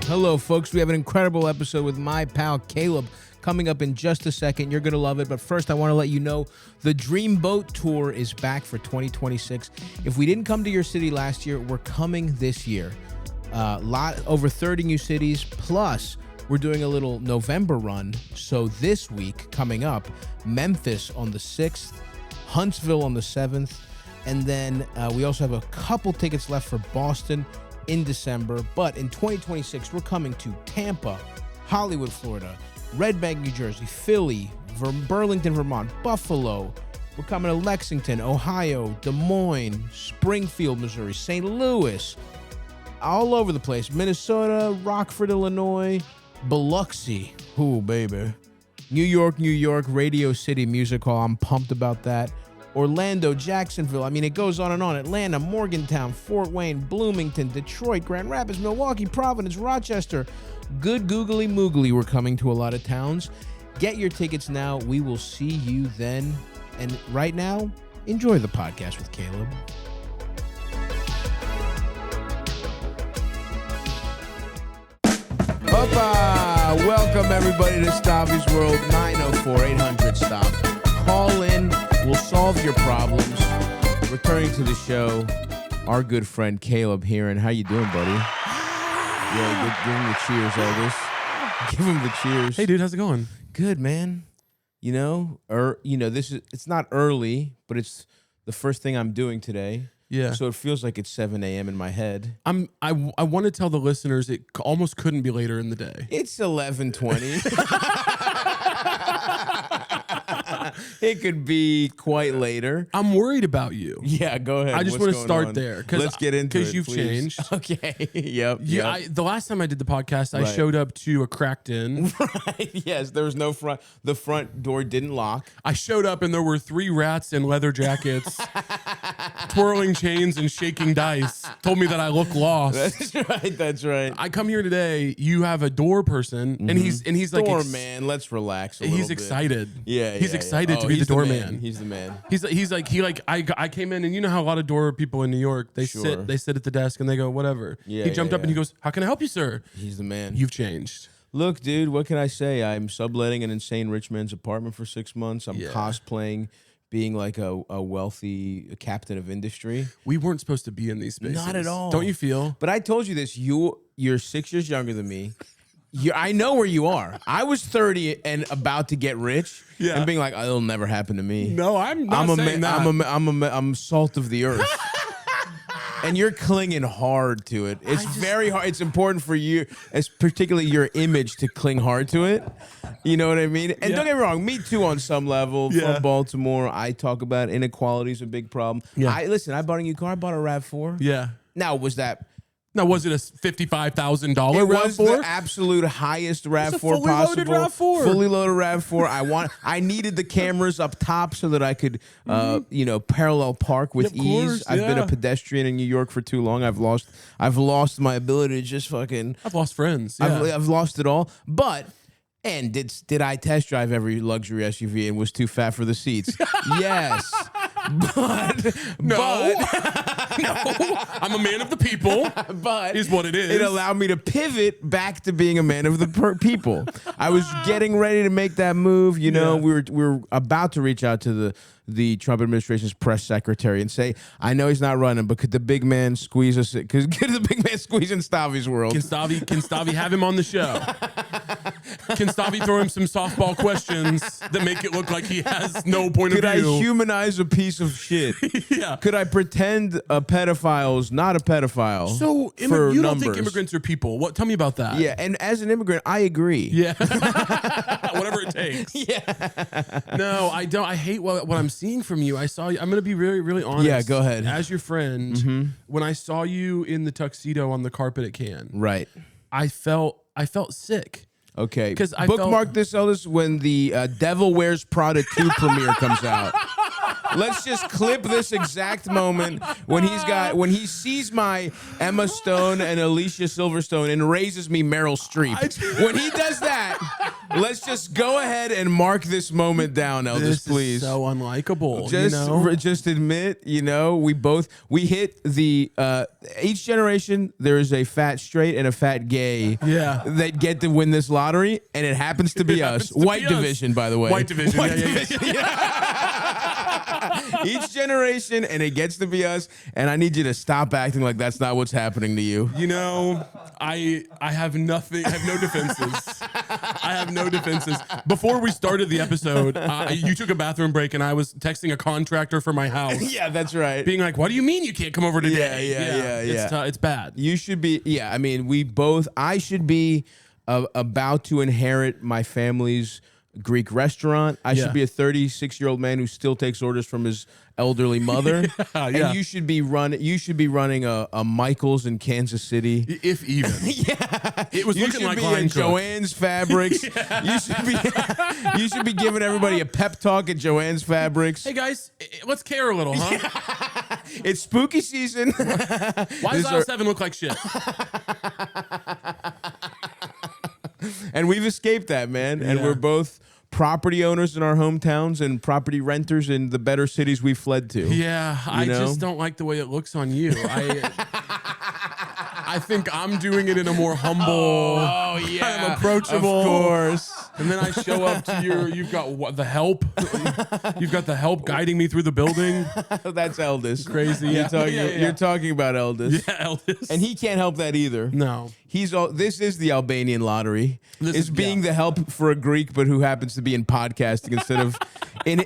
Hello, folks. We have an incredible episode with my pal Caleb coming up in just a second. You're going to love it. But first, I want to let you know the Dreamboat Tour is back for 2026. If we didn't come to your city last year, we're coming this year. Over 30 new cities, plus we're doing a little November run. So this week, coming up, Memphis on the 6th, Huntsville on the 7th, and then we also have a couple tickets left for Boston in December. But in 2026, we're coming to Tampa, Hollywood, Florida, Red Bank, New Jersey, Philly, Burlington, Vermont, Buffalo. We're coming to Lexington, Ohio, Des Moines, Springfield, Missouri, St. Louis, all over the place. Minnesota, Rockford, Illinois, Biloxi. Ooh, baby. New York, Radio City Music Hall. I'm pumped about that. Orlando, Jacksonville. I mean, it goes on and on. Atlanta, Morgantown, Fort Wayne, Bloomington, Detroit, Grand Rapids, Milwaukee, Providence, Rochester. Good googly moogly. We're coming to a lot of towns. Get your tickets now. We will see you then. And right now, enjoy the podcast with Caleb. Opa! Welcome everybody to Stavvy's World. 904-800-STOP. Call in. We'll solve your problems. Returning to the show, our good friend Caleb Hearon. How you doing, buddy? Yeah, give him the cheers, Elvis. Give him the cheers. Hey, dude, how's it going? Good, man. It's not early, but it's the first thing I'm doing today. Yeah. So it feels like it's 7 a.m. in my head. I want to tell the listeners it almost couldn't be later in the day. It's 11:20. It could be quite later. I'm worried about you. Yeah, go ahead. I just want to start there. Let's get into it, because you've changed. Okay. Yep. The last time I did the podcast, I showed up to a cracked in. Right. Yes, there was no front. The front door didn't lock. I showed up and there were 3 rats in leather jackets, twirling chains and shaking dice. Told me that I look lost. That's right. I come here today. You have a door person, and he's like doorman. Let's relax a little bit. He's excited. Yeah, he's excited to be the doorman. He's the man. I came in, and you know how a lot of door people in New York, they sit at the desk and they go whatever. Yeah, he jumped up and he goes, "How can I help you, sir?" He's the man. You've changed. Look, dude, what can I say? I'm subletting an insane rich man's apartment for 6 months. I'm cosplaying being like a wealthy captain of industry. We weren't supposed to be in these spaces. Not at all. Don't you feel? But I told you this. You're 6 years younger than me. I know where you are. I was 30 and about to get rich, and being like, "It'll never happen to me." No, I'm not saying that. I'm salt of the earth. And you're clinging hard to it. It's very hard. It's important for you, particularly your image, to cling hard to it. You know what I mean? And don't get me wrong, me too on some level. From Baltimore, I talk about inequality is a big problem. Yeah. I bought a new car. I bought a RAV4. Yeah. Now, was it a $55,000 RAV4? It was the absolute highest RAV4 possible. Fully loaded RAV4. I needed the cameras up top so that I could, parallel park with ease. I've been a pedestrian in New York for too long. I've lost my ability to just fucking. I've lost friends. Yeah. I've lost it all. But. And did I test drive every luxury SUV and was too fat for the seats? Yes. No, I'm a man of the people. But is what it is. It allowed me to pivot back to being a man of the people. I was getting ready to make that move. We were about to reach out to the Trump administration's press secretary and say, "I know he's not running, but could the big man squeeze us? Could the big man squeeze in Stavvy's world? Can Stavvy have him on the show? Can Stavvy throw him some softball questions that make it look like he has no point of view? Could I humanize a piece of shit? Yeah. Could I pretend a pedophile's not a pedophile? So you don't think immigrants are people? Tell me about that. Yeah, and as an immigrant, I agree. Yeah. Whatever it takes. Yeah. No, I don't. I hate what I'm seeing from you. I'm going to be really, really honest. Yeah, go ahead. As your friend, when I saw you in the tuxedo on the carpet at Cannes, right, I felt sick. Okay, because bookmark this, Elvis, when the Devil Wears Prada 2 premiere comes out. Let's just clip this exact moment when he sees my Emma Stone and Alicia Silverstone and raises me Meryl Streep. When he does that, let's just go ahead and mark this moment down, Eldest, please. Is so unlikable. Just admit, we hit the each generation there is a fat straight and a fat gay that get to win this lottery, and it happens to be us. White division, by the way. White division. Each generation, and it gets to be us, and I need you to stop acting like that's not what's happening to you. I have nothing. I have no defenses. I have no defenses. Before we started the episode, you took a bathroom break, and I was texting a contractor for my house. Yeah, that's right. Being like, "What do you mean you can't come over today?" Yeah. It's bad. You should be. Yeah, I mean, I should be about to inherit my family's Greek restaurant. I should be a 36-year-old man who still takes orders from his elderly mother. And you should be running a Michael's in Kansas City, if even. It was looking like line cook. Joann's Fabrics. You should be giving everybody a pep talk at Joann's Fabrics. Hey guys, let's care a little, huh? It's spooky season. Why does aisle 7 look like shit? And we've escaped that, man. And we're both property owners in our hometowns and property renters in the better cities we fled to. Yeah, I just don't like the way it looks on you. I think I'm doing it in a more humble, kind of approachable. Of course. And then I show up to you've got the help. You've got the help guiding me through the building. That's Eldest. Crazy. You're talking about Eldest. Yeah, Eldest. And he can't help that either. No. This is the Albanian lottery. Being the help for a Greek, but who happens to be in podcasting instead of. In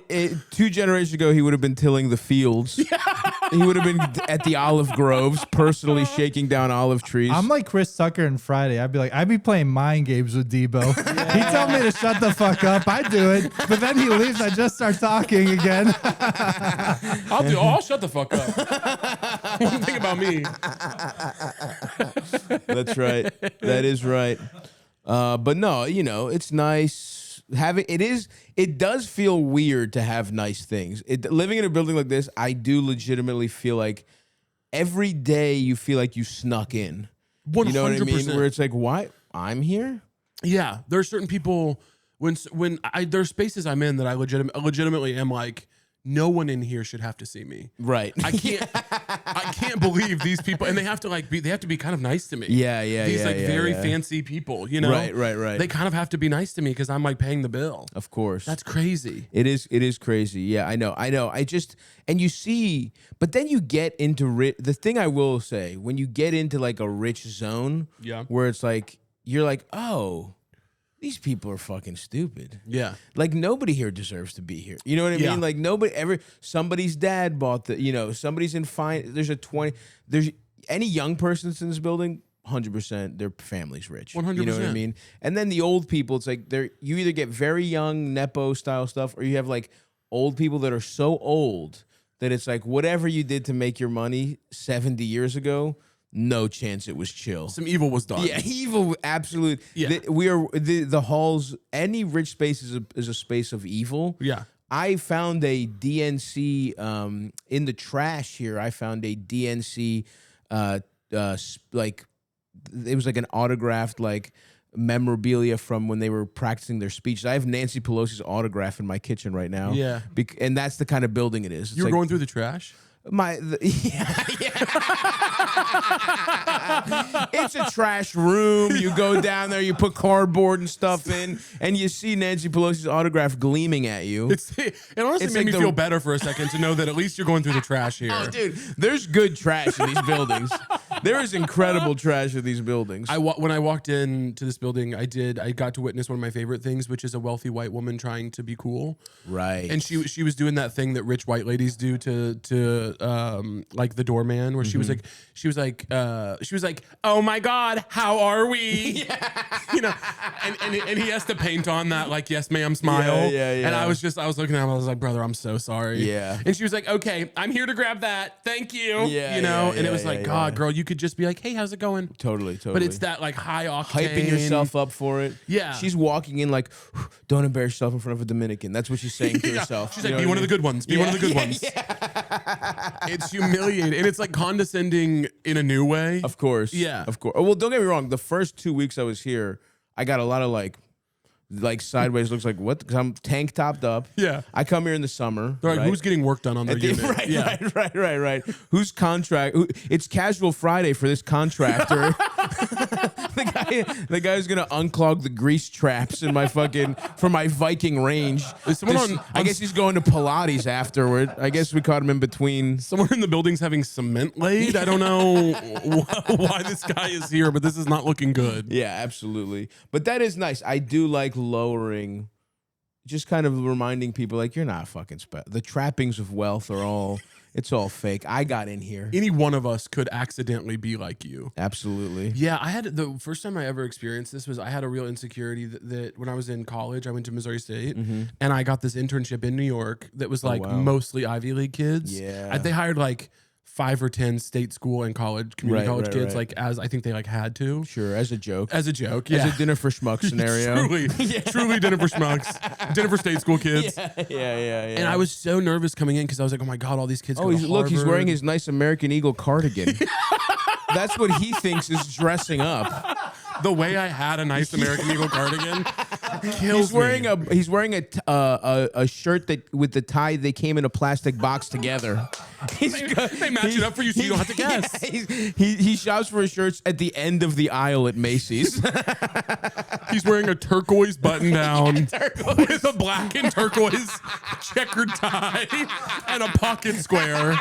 2 generations ago, he would have been tilling the fields. He would have been at the olive groves, personally shaking down olive trees. I'm like Chris Tucker in Friday. I'd be playing mind games with Debo. He told me to shut the fuck up. I do it, but then he leaves. I just start talking again. I'll shut the fuck up. One thing about me. That's right. That is right. But no, it's nice. It does feel weird to have nice things. Living in a building like this, I do legitimately feel like every day you feel like you snuck in. 100%. You know what I mean? Where it's like, why I'm here? Yeah, there are certain people there's spaces I'm in that I legitimately am like, no one in here should have to see me. Right. I can't believe these people, and they have to be kind of nice to me. These very fancy people, Right. They kind of have to be nice to me because I'm like paying the bill. Of course. That's crazy. It is crazy. Yeah, I know. And you see, but then you get into the thing I will say, when you get into like a rich zone, where it's like, you're like, oh, these people are fucking stupid. Yeah. Like nobody here deserves to be here. You know what I mean? Like somebody's dad bought somebody's in there's any young person that's in this building, 100% their family's rich. 100%. You know what I mean? And then the old people, it's like you either get very young Nepo style stuff, or you have like old people that are so old that it's like whatever you did to make your money 70 years ago, no chance it was chill. Some evil was done. Yeah, evil, absolute. Yeah. The halls, any rich space is a space of evil. Yeah. I found a DNC in the trash here. I found a DNC like it was like an autographed like memorabilia from when they were practicing their speeches. I have Nancy Pelosi's autograph in my kitchen right now. Yeah. And that's the kind of building it is. It's you were going through the trash? It's a trash room. You go down there, you put cardboard and stuff in, and you see Nancy Pelosi's autograph gleaming at you. It honestly made me feel better for a second to know that at least you're going through the trash here. Oh, dude, there's good trash in these buildings. There is incredible trash in these buildings. When I walked into this building, I got to witness one of my favorite things, which is a wealthy white woman trying to be cool. Right. And she was doing that thing that rich white ladies do to like the doorman, where she was like, oh my God, how are we? And he has to paint on that like, yes ma'am smile. Yeah. And I was looking at him, I was like, brother, I'm so sorry. Yeah. And she was like, okay, I'm here to grab that. Thank you. And it was like, God, girl, you could just be like, hey, how's it going? Totally. But it's that like high octane. Hyping yourself up for it. Yeah. She's walking in like, don't embarrass yourself in front of a Dominican. That's what she's saying to herself. She's like, be one of the good ones. Be one of the good ones. It's humiliating. And it's like condescending in a new way. Of course. Yeah. Of course. Well, don't get me wrong. The first 2 weeks I was here, I got a lot of like sideways looks like what? Because I'm tank topped up. Yeah. I come here in the summer. They're like, who's getting work done on their unit? Right. Whose contract? It's casual Friday for this contractor. the guy who's gonna unclog the grease traps in my for my Viking range. I guess he's going to Pilates afterward. I guess we caught him in between. Someone in the building's having cement laid. I don't know why this guy is here, but this is not looking good. Yeah, absolutely. But that is nice. I do like lowering, just kind of reminding people like you're not fucking special. The trappings of wealth are all. It's all fake. I got in here. Any one of us could accidentally be like you. Absolutely. Yeah, I had the first time I ever experienced this was I had a real insecurity that when I was in college, I went to Missouri State and I got this internship in New York that was like mostly Ivy League kids. Yeah. They hired like 5 or 10 state school and community college kids, like as I think they like had to. Sure, as a joke. Yeah. As a dinner for schmucks scenario. Truly dinner for schmucks. Dinner for state school kids. Yeah. And I was so nervous coming in because I was like, oh my God, all these kids go to look, he's Harvard. wearing his nice American Eagle cardigan. That's what he thinks is dressing up. The way I had a nice American Eagle cardigan kills me. He's wearing a shirt that with the tie they came in a plastic box together. They match it up for you so you don't have to guess. He shops for his shirts at the end of the aisle at Macy's. He's wearing a turquoise button down with a black and turquoise checkered tie and a pocket square.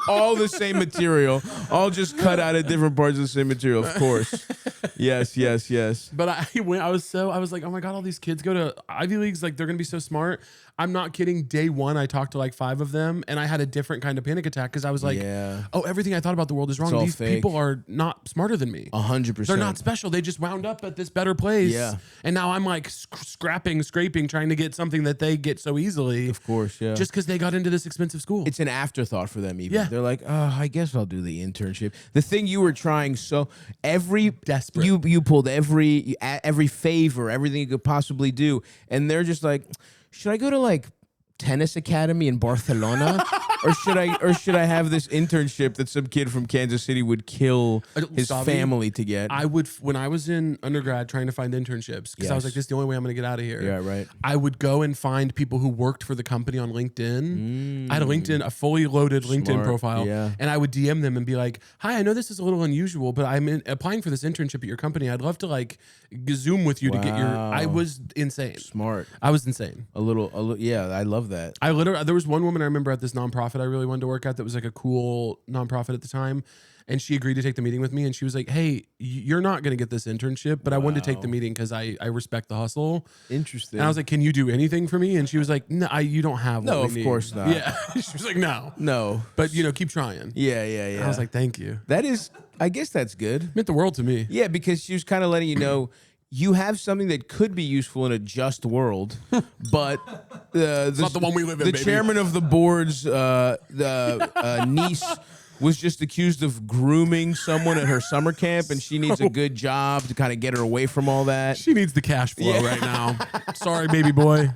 All the same material, all just cut out of different parts of the same material. Of course, yes. But I was like, oh my God, all these kids go to Ivy Leagues, like they're gonna be so smart. I'm not kidding. Day one, I talked to like 5 of them, and I had a different kind of panic attack because I was like, oh, everything I thought about the world is wrong. These people are not smarter than me. 100%. They're not special. They just wound up at this better place. Yeah. And now I'm like scraping, trying to get something that they get so easily. Of course, yeah. Just because they got into this expensive school. It's an afterthought for them even. Yeah. They're like, oh, I guess I'll do the internship. The thing you were trying Desperate. You pulled every favor, everything you could possibly do. And they're just like, should I go to like tennis academy in Barcelona, or should I have this internship that some kid from Kansas City would kill his family to get? I would, when I was in undergrad trying to find internships, because I was like, this is the only way I'm going to get out of here. Yeah, right. I would go and find people who worked for the company on LinkedIn. I had a fully loaded LinkedIn profile, and I would DM them and be like, hi, I know this is a little unusual, but I'm applying for this internship at your company. I'd love to like Zoom with you to get your. I was insane. Smart. I was insane. A little. Yeah, I love that. There was one woman I remember at this nonprofit I really wanted to work at that was like a cool nonprofit at the time. And she agreed to take the meeting with me. And she was like, hey, you're not going to get this internship, but I wanted to take the meeting because I respect the hustle. Interesting. And I was like, can you do anything for me? And she was like, no, you don't have what No, we of need. course not. Yeah. She was like, no. No. But, keep trying. Yeah. And I was like, thank you. That is, I guess that's good. It meant the world to me. Yeah, because she was kind of letting you know you have something that could be useful in a just world, but it's not the one we live in, the baby. chairman of the board's niece was just accused of grooming someone at her summer camp, and she needs a good job to kind of get her away from all that. She needs the cash flow right now. Sorry, baby boy.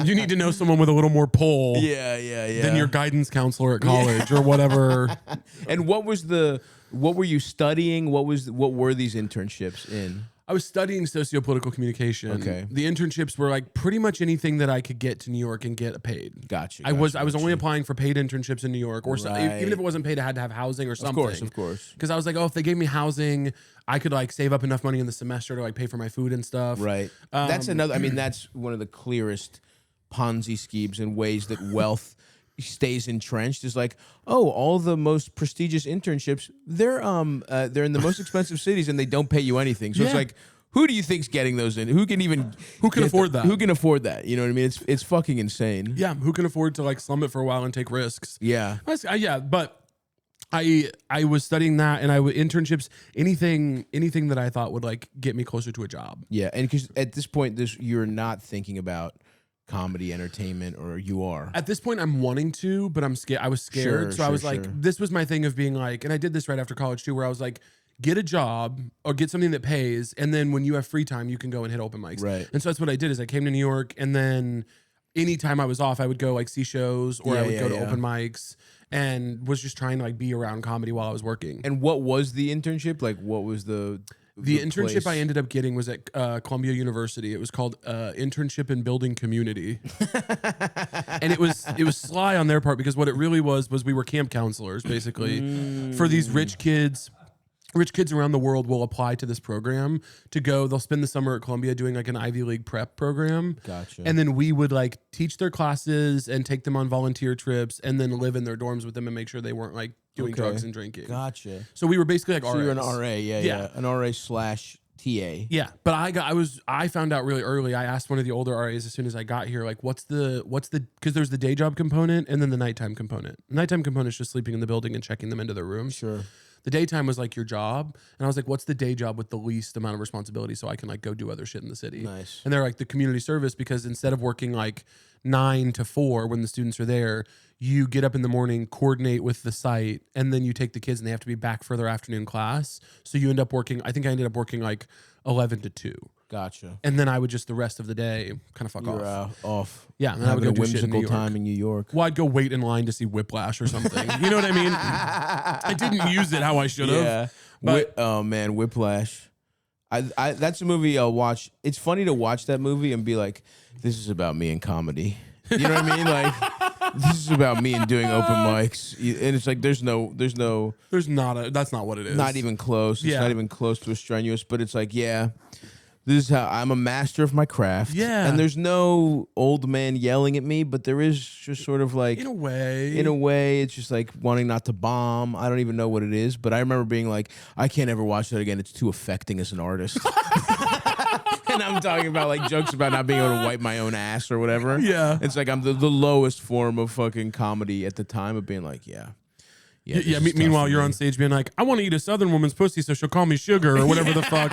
You need to know someone with a little more pull than your guidance counselor at college or whatever. And what were you studying? What were these internships in? I was studying sociopolitical communication. Okay. The internships were like pretty much anything that I could get to New York and get paid. Gotcha. I was only applying for paid internships in New York, or even if it wasn't paid, I had to have housing or something. Of course. Because I was like, oh, if they gave me housing, I could like save up enough money in the semester to like pay for my food and stuff. Right. That's another. I mean, that's one of the clearest Ponzi schemes and ways that wealth stays entrenched is like, oh, all the most prestigious internships, they're in the most expensive cities and they don't pay you anything. So it's like, who do you think's getting those in? Who can afford that? Who can afford that? You know what I mean? It's fucking insane. Yeah, who can afford to like slum it for a while and take risks? Yeah. But I was studying that, and internships, anything that I thought would like get me closer to a job. Yeah, and because at this point, you're not thinking about comedy entertainment, or you are? At this point, I'm wanting to, but I'm scared. I was scared. I was like, this was my thing of being like, and I did this right after college too, where I was like, get a job or get something that pays. And then when you have free time, you can go and hit open mics. Right. And so that's what I did is I came to New York, and then anytime I was off, I would go like see shows, or I would go to open mics, and was just trying to like be around comedy while I was working. And what was the internship? Like, what was the internship place? I ended up getting was at Columbia University. It was called Internship in Building Community. And it was sly on their part, because what it really was we were camp counselors, basically, for these rich kids. Rich kids around the world will apply to this program to go. They'll spend the summer at Columbia doing like an Ivy League prep program. Gotcha. And then we would like teach their classes and take them on volunteer trips, and then live in their dorms with them and make sure they weren't like doing drugs and drinking. Gotcha. So we were basically like RAs. So you're an RA, yeah. An RA/TA. Yeah, but I found out really early. I asked one of the older RAs as soon as I got here, like, what's the because there's the day job component and then the nighttime component. The nighttime component is just sleeping in the building and checking them into their room. Sure. The daytime was like your job, and I was like, what's the day job with the least amount of responsibility so I can like go do other shit in the city? Nice. And they're like the community service, because instead of working like 9 to 4 when the students are there, you get up in the morning, coordinate with the site, and then you take the kids and they have to be back for their afternoon class. So you end up working, I think I ended up working like 11 to 2. Gotcha. And then I would just the rest of the day kind of fuck You're off. Off. Yeah, and then I would go a do shit in New whimsical York. time in New York. Well, I'd go wait in line to see Whiplash or something. You know what I mean? I didn't use it how I should have. Yeah. But oh man, Whiplash. I that's a movie I'll watch. It's funny to watch that movie and be like, this is about me and comedy. You know what I mean? Like, this is about me and doing open mics. And it's like that's not what it is. Not even close. It's not even close to a strenuous, but it's like, yeah, this is how I'm a master of my craft. Yeah. And there's no old man yelling at me, but there is just sort of like, in a way, it's just like wanting not to bomb. I don't even know what it is, but I remember being like, I can't ever watch that again. It's too affecting as an artist. And I'm talking about like jokes about not being able to wipe my own ass or whatever. Yeah. It's like I'm the lowest form of fucking comedy at the time of being like, yeah. Meanwhile, you're on stage being like, I want to eat a Southern woman's pussy, so she'll call me Sugar or whatever the fuck.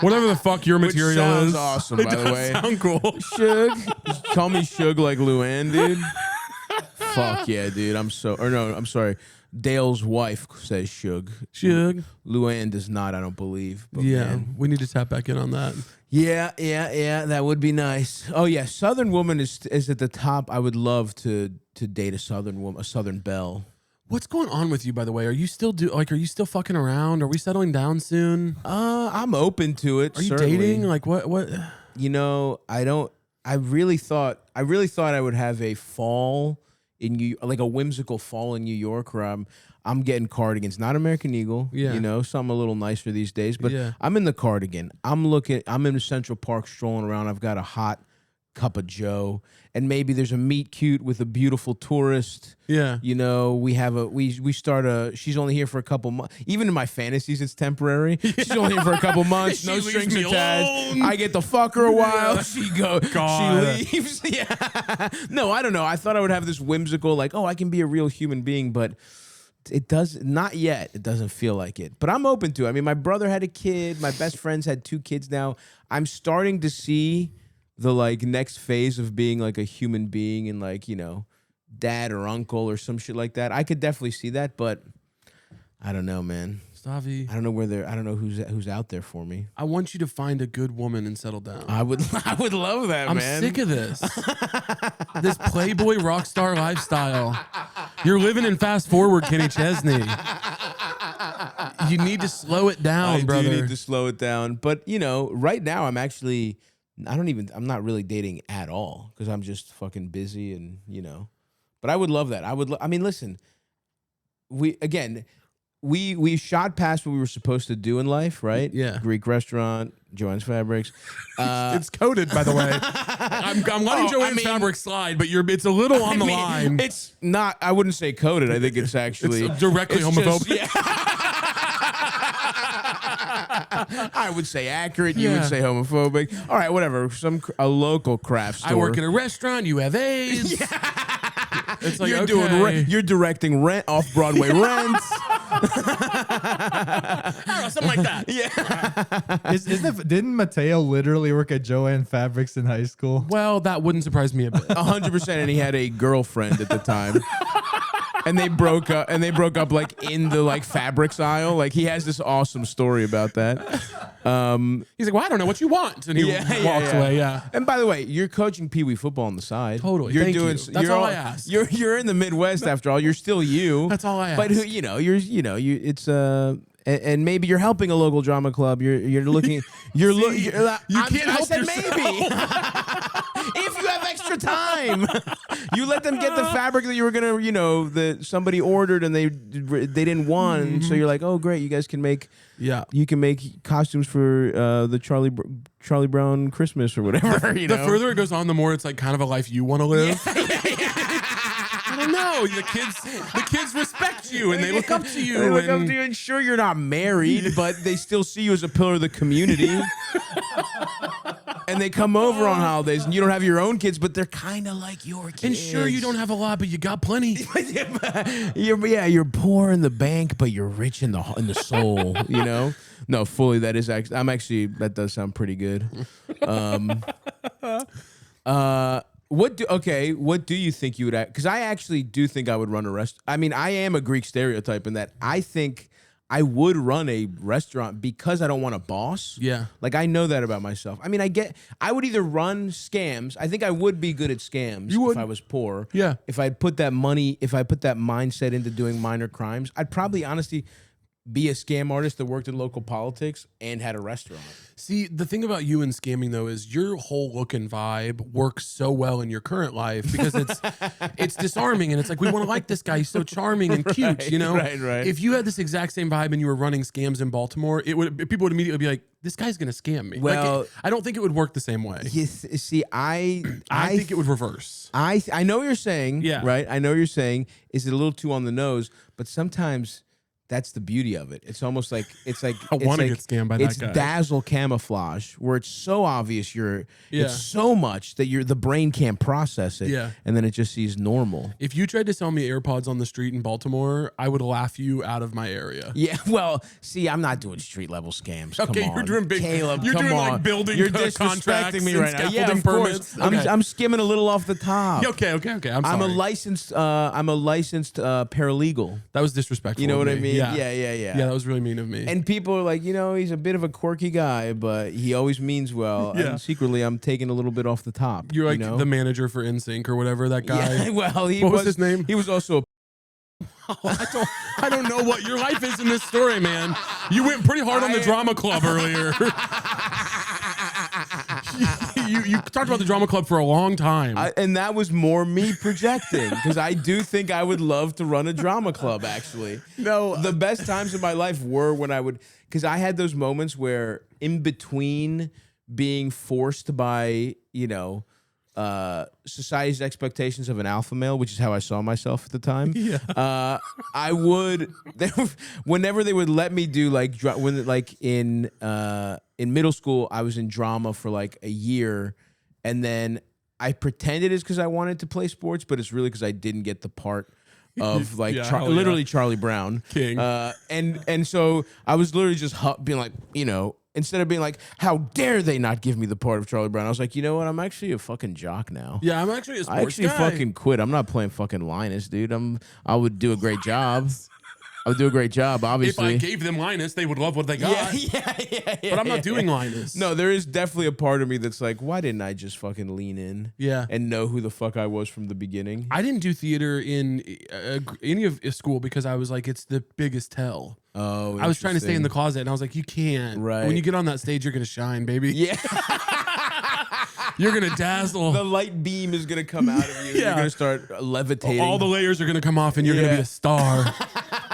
Whatever the fuck your material is. Awesome, by the way. Sound cool. Shug. Just call me Shug like Luann, dude. Fuck yeah, dude. I'm sorry. Dale's wife says Shug. Shug. Luann does not, I don't believe. But yeah, man. We need to tap back in on that. Yeah. That would be nice. Oh yeah, Southern woman is at the top. I would love to date a Southern woman, a Southern belle. What's going on with you, by the way? Are you still are you still fucking around? Are we settling down soon? I'm open to it. Are you certainly. dating? Like what? You know, I really thought I would have a fall in like a whimsical fall in New York where I'm getting cardigans, not American Eagle. Yeah. You know, something a little nicer these days. But yeah. I'm in the cardigan. I'm in Central Park strolling around. I've got a hot cup of Joe, and maybe there's a meet cute with a beautiful tourist. Yeah. You know, we start she's only here for a couple months. Even in my fantasies, it's temporary. Yeah. She's only here for a couple months. No strings attached. I get to fuck her a while. She leaves. Yeah. No, I don't know. I thought I would have this whimsical, like, oh, I can be a real human being, but not yet. It doesn't feel like it. But I'm open to it. I mean, my brother had a kid. My best friends had 2 kids now. I'm starting to see the like next phase of being like a human being and like, you know, dad or uncle or some shit like that. I could definitely see that, but I don't know, man. Stavvy. I don't know who's out there for me. I want you to find a good woman and settle down. I would love that, I'm man. sick of this. This Playboy rock star lifestyle. You're living in fast forward, Kenny Chesney. You need to slow it down, brother. I do need to slow it down. But, you know, right now I'm not really dating at all because I'm just fucking busy and, you know. But I would love that. I mean, listen, we shot past what we were supposed to do in life, right? Yeah. Greek restaurant, Joann's Fabrics. It's coded, by the way. I'm letting Joann's Fabrics slide, but it's a little on the line. It's not, I wouldn't say coded. I think it's actually. It's directly homophobic. I would say accurate. You would say homophobic. All right, whatever. A local craft store. I work at a restaurant. You have AIDS. Yeah. It's like, you're directing Rent off Broadway Rent. I don't know, something like that. Yeah. Didn't Mateo literally work at Joann Fabrics in high school? Well, that wouldn't surprise me a bit. 100%. And he had a girlfriend at the time. And they broke up. And they broke up like in the like fabrics aisle. Like he has this awesome story about that. He's like, well, I don't know what you want, and he walks away. Yeah. And by the way, you're coaching Pee Wee football on the side. Totally. You're Thank doing. you. That's all I asked. You're in the Midwest after all. You're still you. That's all I asked. But it's and maybe you're helping a local drama club. You're looking. You can't. I said maybe. If you have extra time, you let them get the fabric that you were gonna, that somebody ordered and they didn't want. So you're like, oh great, you guys can make. Yeah, you can make costumes for the Charlie Brown Christmas or whatever. The further it goes on, the more it's like kind of a life you want to live. I don't know. The kids respect you and they look up to you. They look up to you, and sure, you're not married, but they still see you as a pillar of the community. And they come over on holidays, and you don't have your own kids, but they're kind of like your kids. And sure, you don't have a lot, but you got plenty. You're poor in the bank, but you're rich in the soul. No, fully. That is actually. That does sound pretty good. What do you think you would? Because I actually do think I would run a restaurant. I mean, I am a Greek stereotype in that I think I would run a restaurant because I don't want a boss. Yeah. Like, I know that about myself. I mean, I would either run scams. I think I would be good at scams if I was poor. Yeah. If I put that mindset into doing minor crimes, I'd probably honestly be a scam artist that worked in local politics and had a restaurant. See, the thing about you and scamming though is your whole look and vibe works so well in your current life because it's disarming and it's like, we want to like this guy. He's so charming and cute, Right. If you had this exact same vibe and you were running scams in Baltimore, people would immediately be like, this guy's going to scam me. Well, I don't think it would work the same way. See, I think it would reverse. I know what you're saying. Yeah. Right. I know what you're saying. Is it a little too on the nose? But sometimes that's the beauty of it. It's almost like I want to get scammed by that guy. It's dazzle camouflage, where it's so obvious it's so much that the brain can't process it. Yeah. And then it just sees normal. If you tried to sell me AirPods on the street in Baltimore, I would laugh you out of my area. Yeah, well, see, I'm not doing street level scams. Okay, come on. you're doing big. Caleb, you're come doing on. like building. You're contracts disrespecting me right now. Yeah, of permits. course. Okay. I'm skimming a little off the top. Okay. I'm sorry. I'm a licensed paralegal. That was disrespectful. You know what I mean? Yeah. Yeah, that was really mean of me. And people are like, he's a bit of a quirky guy, but he always means well. Yeah. And secretly, I'm taking a little bit off the top. You're like the manager for NSYNC or whatever, that guy. Yeah, well, what was his name? He was also I don't know what your life is in this story, man. You went pretty hard on the drama club earlier. You talked about the drama club for a long time. And that was more me projecting, because I do think I would love to run a drama club, actually. No. The best times of my life were when I would, because I had those moments where in between being forced by, society's expectations of an alpha male, which is how I saw myself at the time. Yeah. I would, whenever they would let me do in middle school, I was in drama for like a year, and then I pretended it's because I wanted to play sports, but it's really because I didn't get the part of literally Charlie Brown King. And so I was literally just being like, instead of being like, how dare they not give me the part of Charlie Brown, I was like, you know what? I'm actually a fucking jock now. Yeah, I'm actually a sports I actually guy. fucking quit. I'm not playing fucking Linus, dude. I would do a great job. I would do a great job, obviously. If I gave them Linus, they would love what they got. Yeah. But I'm not doing Linus. No, there is definitely a part of me that's like, why didn't I just fucking lean in? Yeah. And know who the fuck I was from the beginning? I didn't do theater in any of school because I was like, it's the biggest tell. Oh, I was trying to stay in the closet, and I was like, you can't. Right. When you get on that stage, you're going to shine, baby. Yeah. You're going to dazzle. The light beam is going to come out of you. Yeah. You're going to start levitating. All the layers are going to come off, and you're going to be a star.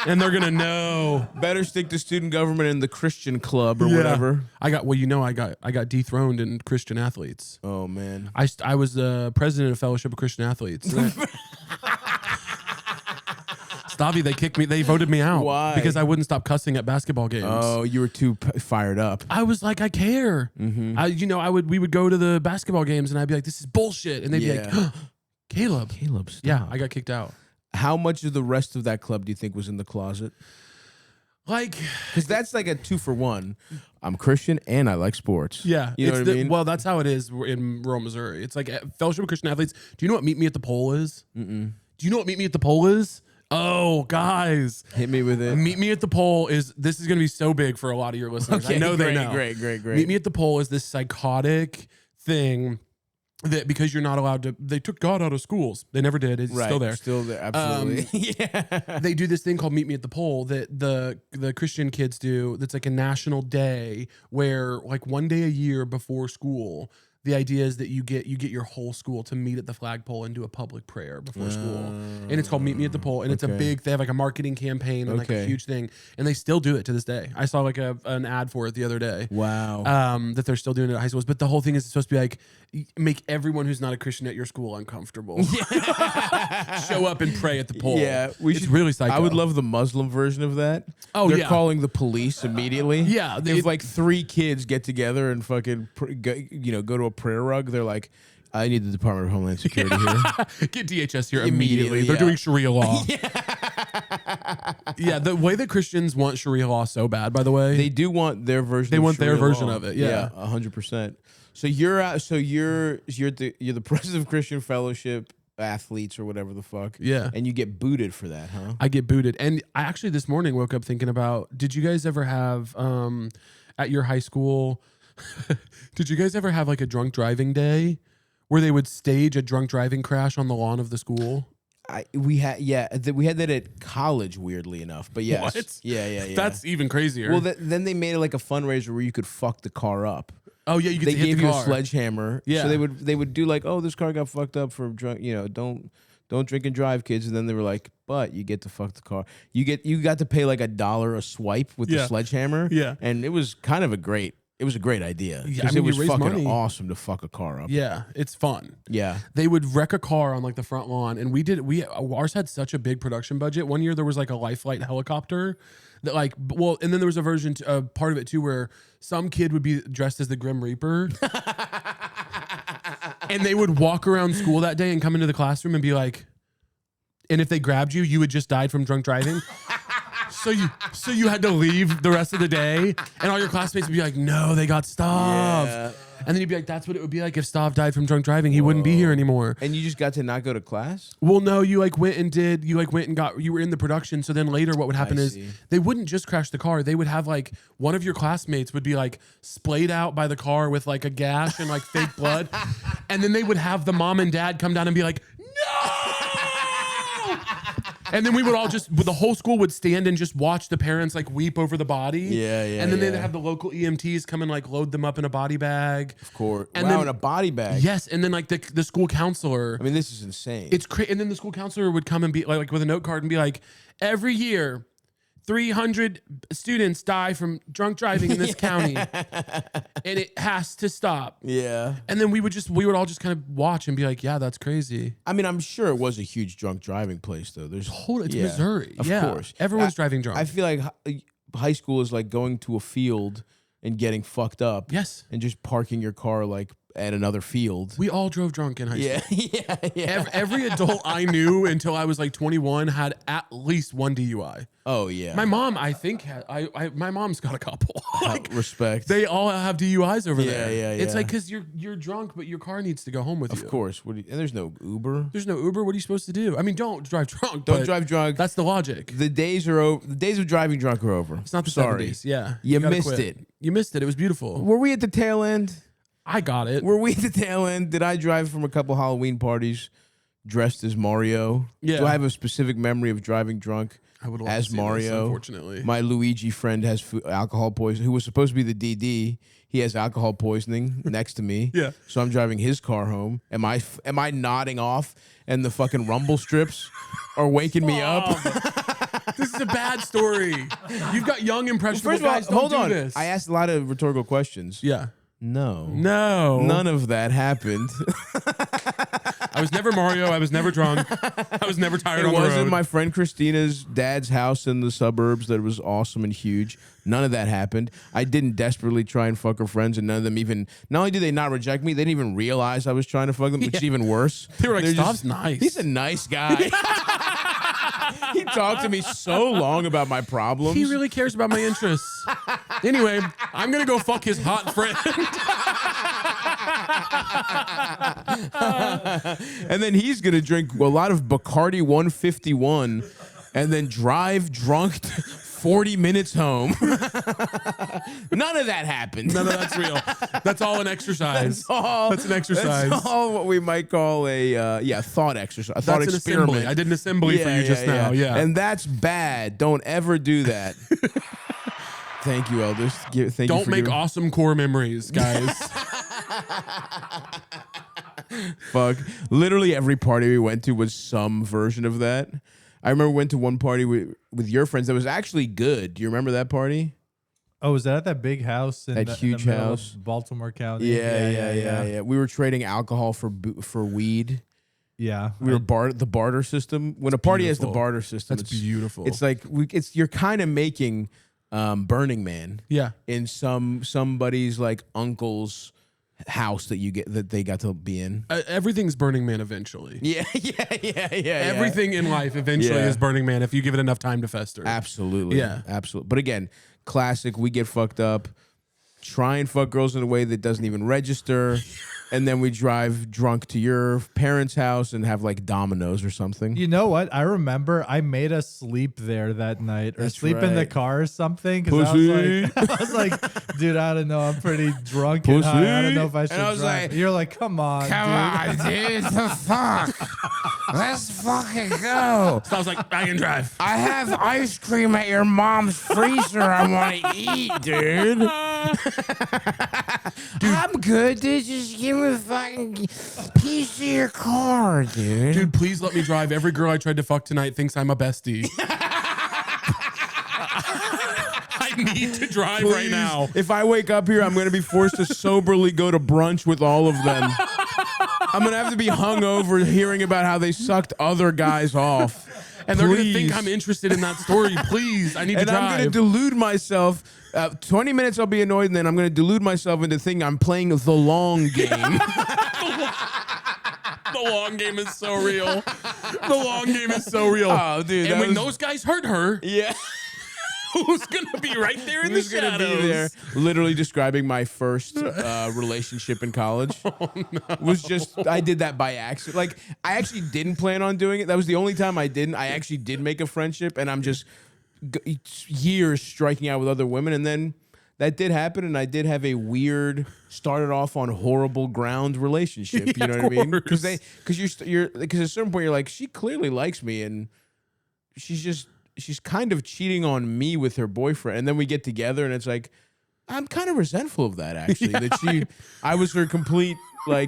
And they're going to know. Better stick to student government in the Christian club or whatever. I got dethroned in Christian athletes. Oh, man. I was the president of Fellowship of Christian Athletes. Stavvy, they kicked me. They voted me out. Why? Because I wouldn't stop cussing at basketball games. Oh, you were too fired up. I was like, I care. Mm-hmm. We would go to the basketball games, and I'd be like, this is bullshit. And they'd be like, Caleb. Caleb, stop. Yeah, I got kicked out. How much of the rest of that club do you think was in the closet? Like, because that's like a 2-for-1. I'm Christian and I like sports. Yeah, you know what I mean. Well, that's how it is in rural Missouri. It's like Fellowship of Christian Athletes. Do you know what Meet Me at the Pole is? Mm-mm. Do you know what Meet Me at the Pole is? Oh, guys, hit me with it. Meet Me at the Pole is going to be so big for a lot of your listeners. Okay, I know great, they know. Great. Meet Me at the Pole is this psychotic thing that because you're not allowed to, they took God out of schools. They never did. It's still there. Still there. Absolutely. Yeah. They do this thing called Meet Me at the Pole that the Christian kids do. That's like a national day where like one day a year before school, the idea is that you get your whole school to meet at the flagpole and do a public prayer before school. And it's called Meet Me at the Pole. And it's a big, they have like a marketing campaign and like a huge thing. And they still do it to this day. I saw like an ad for it the other day. Wow. That they're still doing it at high schools. But the whole thing is it's supposed to be like, make everyone who's not a Christian at your school uncomfortable. Show up and pray at the pole. Yeah. It's really psycho. I would love the Muslim version of that. Oh, They're yeah. calling the police immediately. Yeah. If like 3 kids get together and fucking go to a prayer rug, they're like, I need the Department of Homeland Security here. Get DHS here immediately. They're doing Sharia law. Yeah, the way that Christians want Sharia law so bad, by the way. They do want their version. They want their Sharia version law. of it. Yeah, 100%. So you're the president of Christian Fellowship Athletes or whatever the fuck. Yeah, and you get booted for that, huh? I get booted, and I actually this morning woke up thinking about. Did you guys ever have at your high school? Did you guys ever have like a drunk driving day where they would stage a drunk driving crash on the lawn of the school? We had that at college, weirdly enough. But yes, What? Yeah. That's even crazier. Well, then they made it like a fundraiser where you could fuck the car up. Oh yeah, you get they to hit gave the you car. a sledgehammer. Yeah, so they would do like, oh, this car got fucked up for drunk. Don't drink and drive, kids. And then they were like, but you get to fuck the car. You got to pay like $1 a swipe with the sledgehammer. Yeah, and it was kind of a great idea. Yeah, it was fucking money. awesome to fuck a car up. Yeah, it's fun. Yeah, they would wreck a car on like the front lawn, and ours had such a big production budget. One year there was like a life flight helicopter that and then there was a version part of it too where some kid would be dressed as the Grim Reaper. And they would walk around school that day and come into the classroom and be like, and if they grabbed you, you had just died from drunk driving. So you had to leave the rest of the day, and all your classmates would be like, "No, they got Stav." Yeah. And then you'd be like, "That's what it would be like if Stav died from drunk driving. He wouldn't be here anymore." And you just got to not go to class? Well, no, you were in the production. So then later, what would happen is they wouldn't just crash the car. They would have like one of your classmates would be like splayed out by the car with like a gash and like fake blood, and then they would have the mom and dad come down and be like, "No!" And then we would all the whole school would stand and just watch the parents like weep over the body. Yeah. And then they'd have the local EMTs come and like load them up in a body bag. Of course. And in a body bag. Yes. And then like the school counselor. I mean, this is insane. It's crazy. And then the school counselor would come and be like with a note card and be like, every year, 300 students die from drunk driving in this county, and it has to stop. Yeah. And then we would all just kind of watch and be like, yeah, that's crazy. I mean, I'm sure it was a huge drunk driving place, though. It's Missouri. Of course. Everyone's driving drunk. I feel like high school is like going to a field and getting fucked up. Yes. And just parking your car like at another field. We all drove drunk in high school. Yeah. Every adult I knew until I was like 21 had at least one DUI. Oh yeah. My mom, I think, my mom's got a couple. Like, respect. They all have DUIs over there. Yeah. It's like because you're drunk, but your car needs to go home with you. Of course. And there's no Uber. There's no Uber. What are you supposed to do? I mean, don't drive drunk. Don't drive drunk. That's the logic. The days are over. The days of driving drunk are over. It's not the Sorry. 70s. Yeah. You gotta missed quit. it. You missed it. It was beautiful. Were we at the tail end? I got it. Were we at the tail end? Did I drive from a couple Halloween parties dressed as Mario? Yeah. Do I have a specific memory of driving drunk I would love as to see Mario? This, unfortunately. My Luigi friend has alcohol poisoning, who was supposed to be the DD. He has alcohol poisoning next to me. Yeah. So I'm driving his car home. Am I nodding off and the fucking rumble strips are waking me up? This is a bad story. You've got young, impressionable First of all, guys. Don't hold do on. this. I asked a lot of rhetorical questions. Yeah. No. None of that happened. I I was never Mario. I was never drunk. I was never tired on the road. It wasn't my friend Christina's dad's house in the suburbs that was awesome and huge. None of that happened. I didn't desperately try and fuck her friends, and none of them even, not only did they not reject me, they didn't even realize I was trying to fuck them, which is even worse. They were like, Stav's nice. He's a nice guy. He talked to me so long about my problems. He really cares about my interests. Anyway, I'm going to go fuck his hot friend. And then he's going to drink a lot of Bacardi 151 and then drive drunk 40 minutes home. None of that happened. None of that's real. That's all an exercise. That's an exercise. That's all what we might call a thought exercise. A thought That's experiment. Assembly. I did an assembly for you just now. Yeah. And that's bad. Don't ever do that. Thank you, elders. Don't make awesome core memories, guys. Fuck. Literally every party we went to was some version of that. I remember we went to one party with your friends that was actually good. Do you remember that party? Oh, was that at that big house in That the huge middle house? of Baltimore County? Yeah. We were trading alcohol for weed. Yeah. We were the barter system. When a party has the beautiful. barter system, That's beautiful. It's like you're kind of making Burning Man. Yeah. In somebody's like uncle's house that they got to be in. Everything's Burning Man eventually. Yeah. Everything in life eventually is Burning Man if you give it enough time to fester. Absolutely. Yeah. Absolutely. But again, classic, we get fucked up, try and fuck girls in a way that doesn't even register, and then we drive drunk to your parents' house and have like Domino's or something. You know what? I remember I made us sleep there that night, or That's sleep in the right. car or something. Because I was like, dude, I don't know. I'm pretty drunk and high. I don't know if I should And I was drive. like, You're like, come on, dude. dude, the fuck? Let's fucking go. So I was like, I can drive. I have ice cream at your mom's freezer I want to eat, dude. I'm good, dude. Just give me a fucking piece of your car, dude. Dude, please let me drive. Every girl I tried to fuck tonight thinks I'm a bestie. I need to drive right now. If I wake up here, I'm going to be forced to soberly go to brunch with all of them. I'm going to have to be hungover hearing about how they sucked other guys off. And they're going to think I'm interested in that story. Please, I need to drive. I'm going to delude myself. 20 minutes I'll be annoyed, and then I'm going to delude myself into thinking I'm playing the long game. The long game is so real. The long game is so real. Oh, dude. And when those guys hurt her, Yeah. who's going to be right there in the Who's gonna shadows? be there? Literally describing my first relationship in college. Oh, no. Was just, I did that by accident. Like, I actually didn't plan on doing it. That was the only time I didn't. I actually did make a friendship, and I'm just years striking out with other women, and then that did happen, and I did have a weird, started off on horrible ground relationship. Yeah, You know what I mean? course. Because at a certain point you're like, she clearly likes me, and she's kind of cheating on me with her boyfriend, and then we get together, and it's like, I'm kind of resentful of that actually. Yeah. I was her complete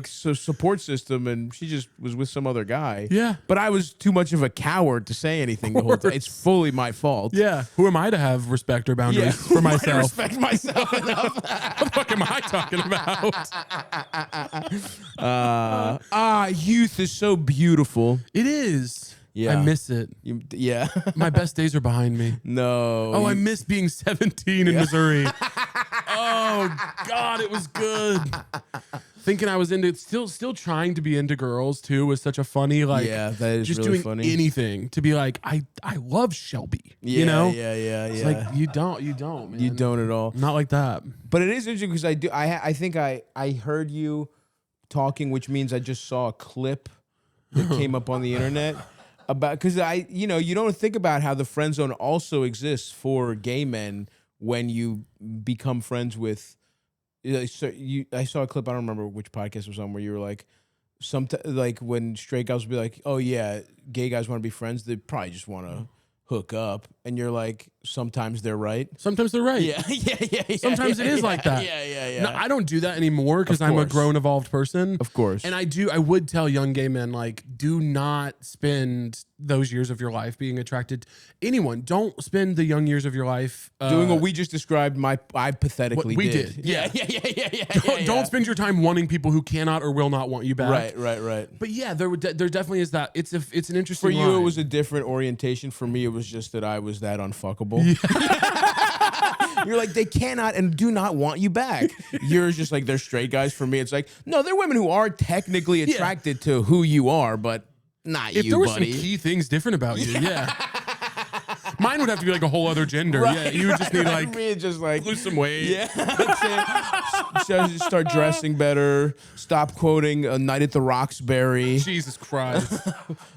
support system, and she just was with some other guy. Yeah. But I was too much of a coward to say anything the whole time. It's fully my fault. Yeah. Who am I to have respect or boundaries Yeah. for I myself? respect myself enough. What the fuck am I talking about? Youth is so beautiful. It is. Yeah. I miss it. Yeah. My best days are behind me. No. Oh, I miss being 17 in Missouri. Oh, God, it was good. Thinking I was into still trying to be into girls too was such a funny Yeah, that is just really doing funny. anything to be like I love Shelby. Yeah, you know? Yeah. It's like you don't, man. You don't at all. Not like that. But it is interesting because I think I heard you talking, which means I just saw a clip that came up on the internet about, because you don't think about how the friend zone also exists for gay men when you become friends with. I saw a clip, I don't remember which podcast it was on, where you were like, like when straight guys would be like, oh yeah, gay guys want to be friends, they probably just want to hook up. and you're like, sometimes they're right. Sometimes they're right. Yeah. Sometimes it is like that. Yeah. No, I don't do that anymore because I'm a grown, evolved person. Of course. And I would tell young gay men, like, do not spend those years of your life being attracted to anyone. Don't spend the young years of your life doing what we just described. I pathetically we did. Yeah. Yeah. Don't spend your time wanting people who cannot or will not want you back. Right. But yeah, there definitely is that. It's an interesting. For you, line. it was a different orientation. For me, it was just that I was that unfuckable. You're like, they cannot and do not want you back. You're just like, they're straight guys. For me, it's like, no, they're women who are technically attracted to who you are, but not if you, there were buddy. some key things different about you, mine would have to be like a whole other gender. Right, yeah, you would just need like me, just like lose some weight. Yeah, that's it. Start dressing better. Stop quoting "A Night at the Roxbury." Jesus Christ!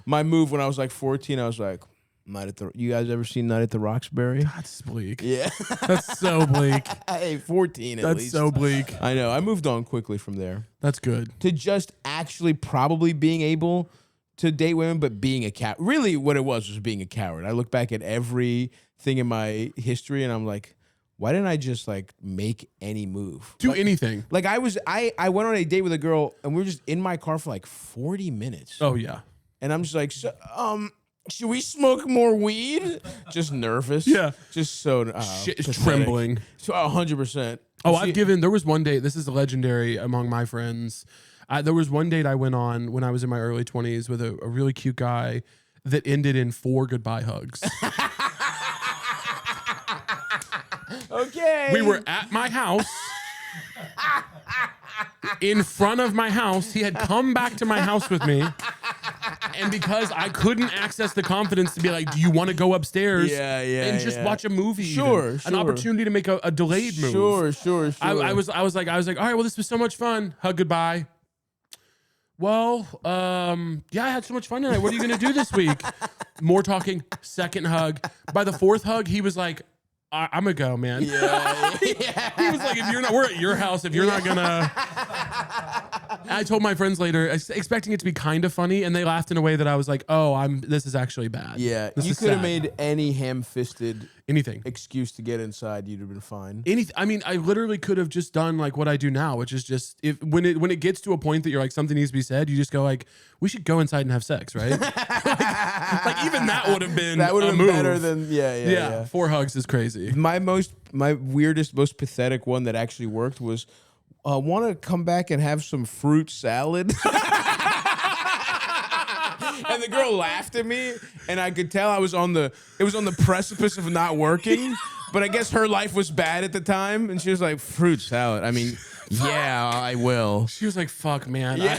My move when I was like 14, I was like, "Night at the." You guys ever seen "Night at the Roxbury"? That's bleak. Yeah, that's so bleak. Hey, 14 at that's least. That's so bleak. I know. I moved on quickly from there. That's good. To just actually probably being able to date women, but being a cat. Really, what it was being a coward. I look back at everything in my history, and I'm like, why didn't I just like make any move? Do anything. Like I went on a date with a girl, and we were just in my car for like 40 minutes. Oh yeah. And I'm just like, should we smoke more weed? Just nervous. Yeah. Just so trembling. So 100%. Oh, there was one date. This is legendary among my friends. There was one date I went on when I was in my early 20s with a really cute guy that ended in 4 goodbye hugs. Okay. We were at my house. In front of my house. He had come back to my house with me. And because I couldn't access the confidence to be like, do you want to go upstairs and just watch a movie? Sure. An opportunity to make a delayed move. Sure. I was like, all right, well, this was so much fun. Hug goodbye. Well, yeah, I had so much fun tonight. What are you going to do this week? More talking, second hug. By the 4th hug, he was like, I'm going to go, man. Yeah. He was like, we're at your house. If you're not going to. I told my friends later, expecting it to be kind of funny, and they laughed in a way that I was like, this is actually bad. Yeah. This you is could have sad. made any ham-fisted anything excuse to get inside. You'd have been fine. I mean, I literally could have just done like what I do now, which is just when it gets to a point that you're like something needs to be said, you just go like, we should go inside and have sex, right? like even that would have been better than yeah. 4 hugs is crazy. My weirdest, most pathetic one that actually worked was want to come back and have some fruit salad. And the girl laughed at me, and I could tell it was on the precipice of not working. But I guess her life was bad at the time, and she was like, fruit salad. I mean, yeah, I will. She was like, fuck, man. Yeah.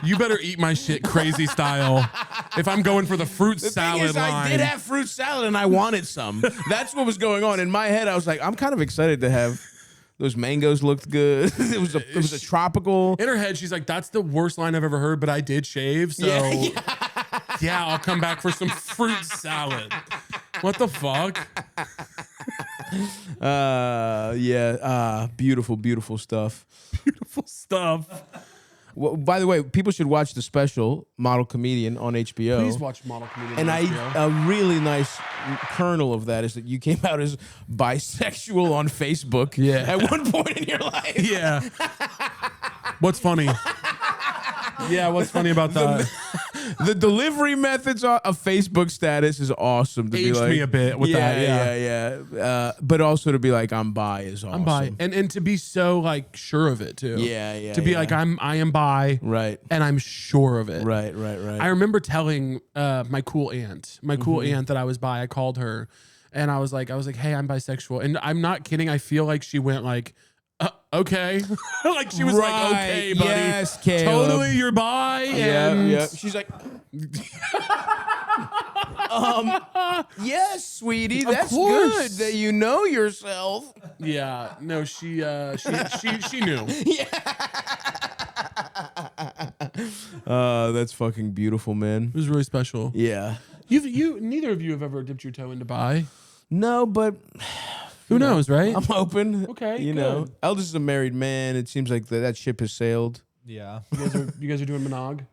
You better eat my shit crazy style if I'm going for the fruit salad line. I did have fruit salad, and I wanted some. That's what was going on. In my head, I was like, I'm kind of excited to have... Those mangoes looked good. It was a tropical. In her head, she's like, "That's the worst line I've ever heard." But I did shave, so yeah, I'll come back for some fruit salad. What the fuck? Beautiful stuff. Beautiful stuff. Well, by the way, people should watch the special Model Comedian on HBO. Please watch Model Comedian. And on HBO. a really nice kernel of that is that you came out as bisexual on Facebook. Yeah. At one point in your life. Yeah. What's funny? Yeah, what's funny about that? The delivery methods of Facebook status is awesome. To Aged be like, me a bit with that. Yeah. But also to be like, I'm bi is awesome. I'm bi, and to be so like sure of it too. Yeah. To be like, I am bi, right, and I'm sure of it. Right. I remember telling my cool aunt that I was bi. I called her, and I was like, hey, I'm bisexual, and I'm not kidding. I feel like she went like, okay, like she was like, okay, buddy, yes, Caleb. Totally, you're bi. Yeah. She's like, yes, sweetie, that's good that you know yourself. Yeah, no, she knew. That's fucking beautiful, man. It was really special. Yeah. Neither of you have ever dipped your toe into bi. No, but who knows, right? I'm open. Okay, you know, Eldest is a married man. It seems like that ship has sailed. Yeah. You guys are doing monog.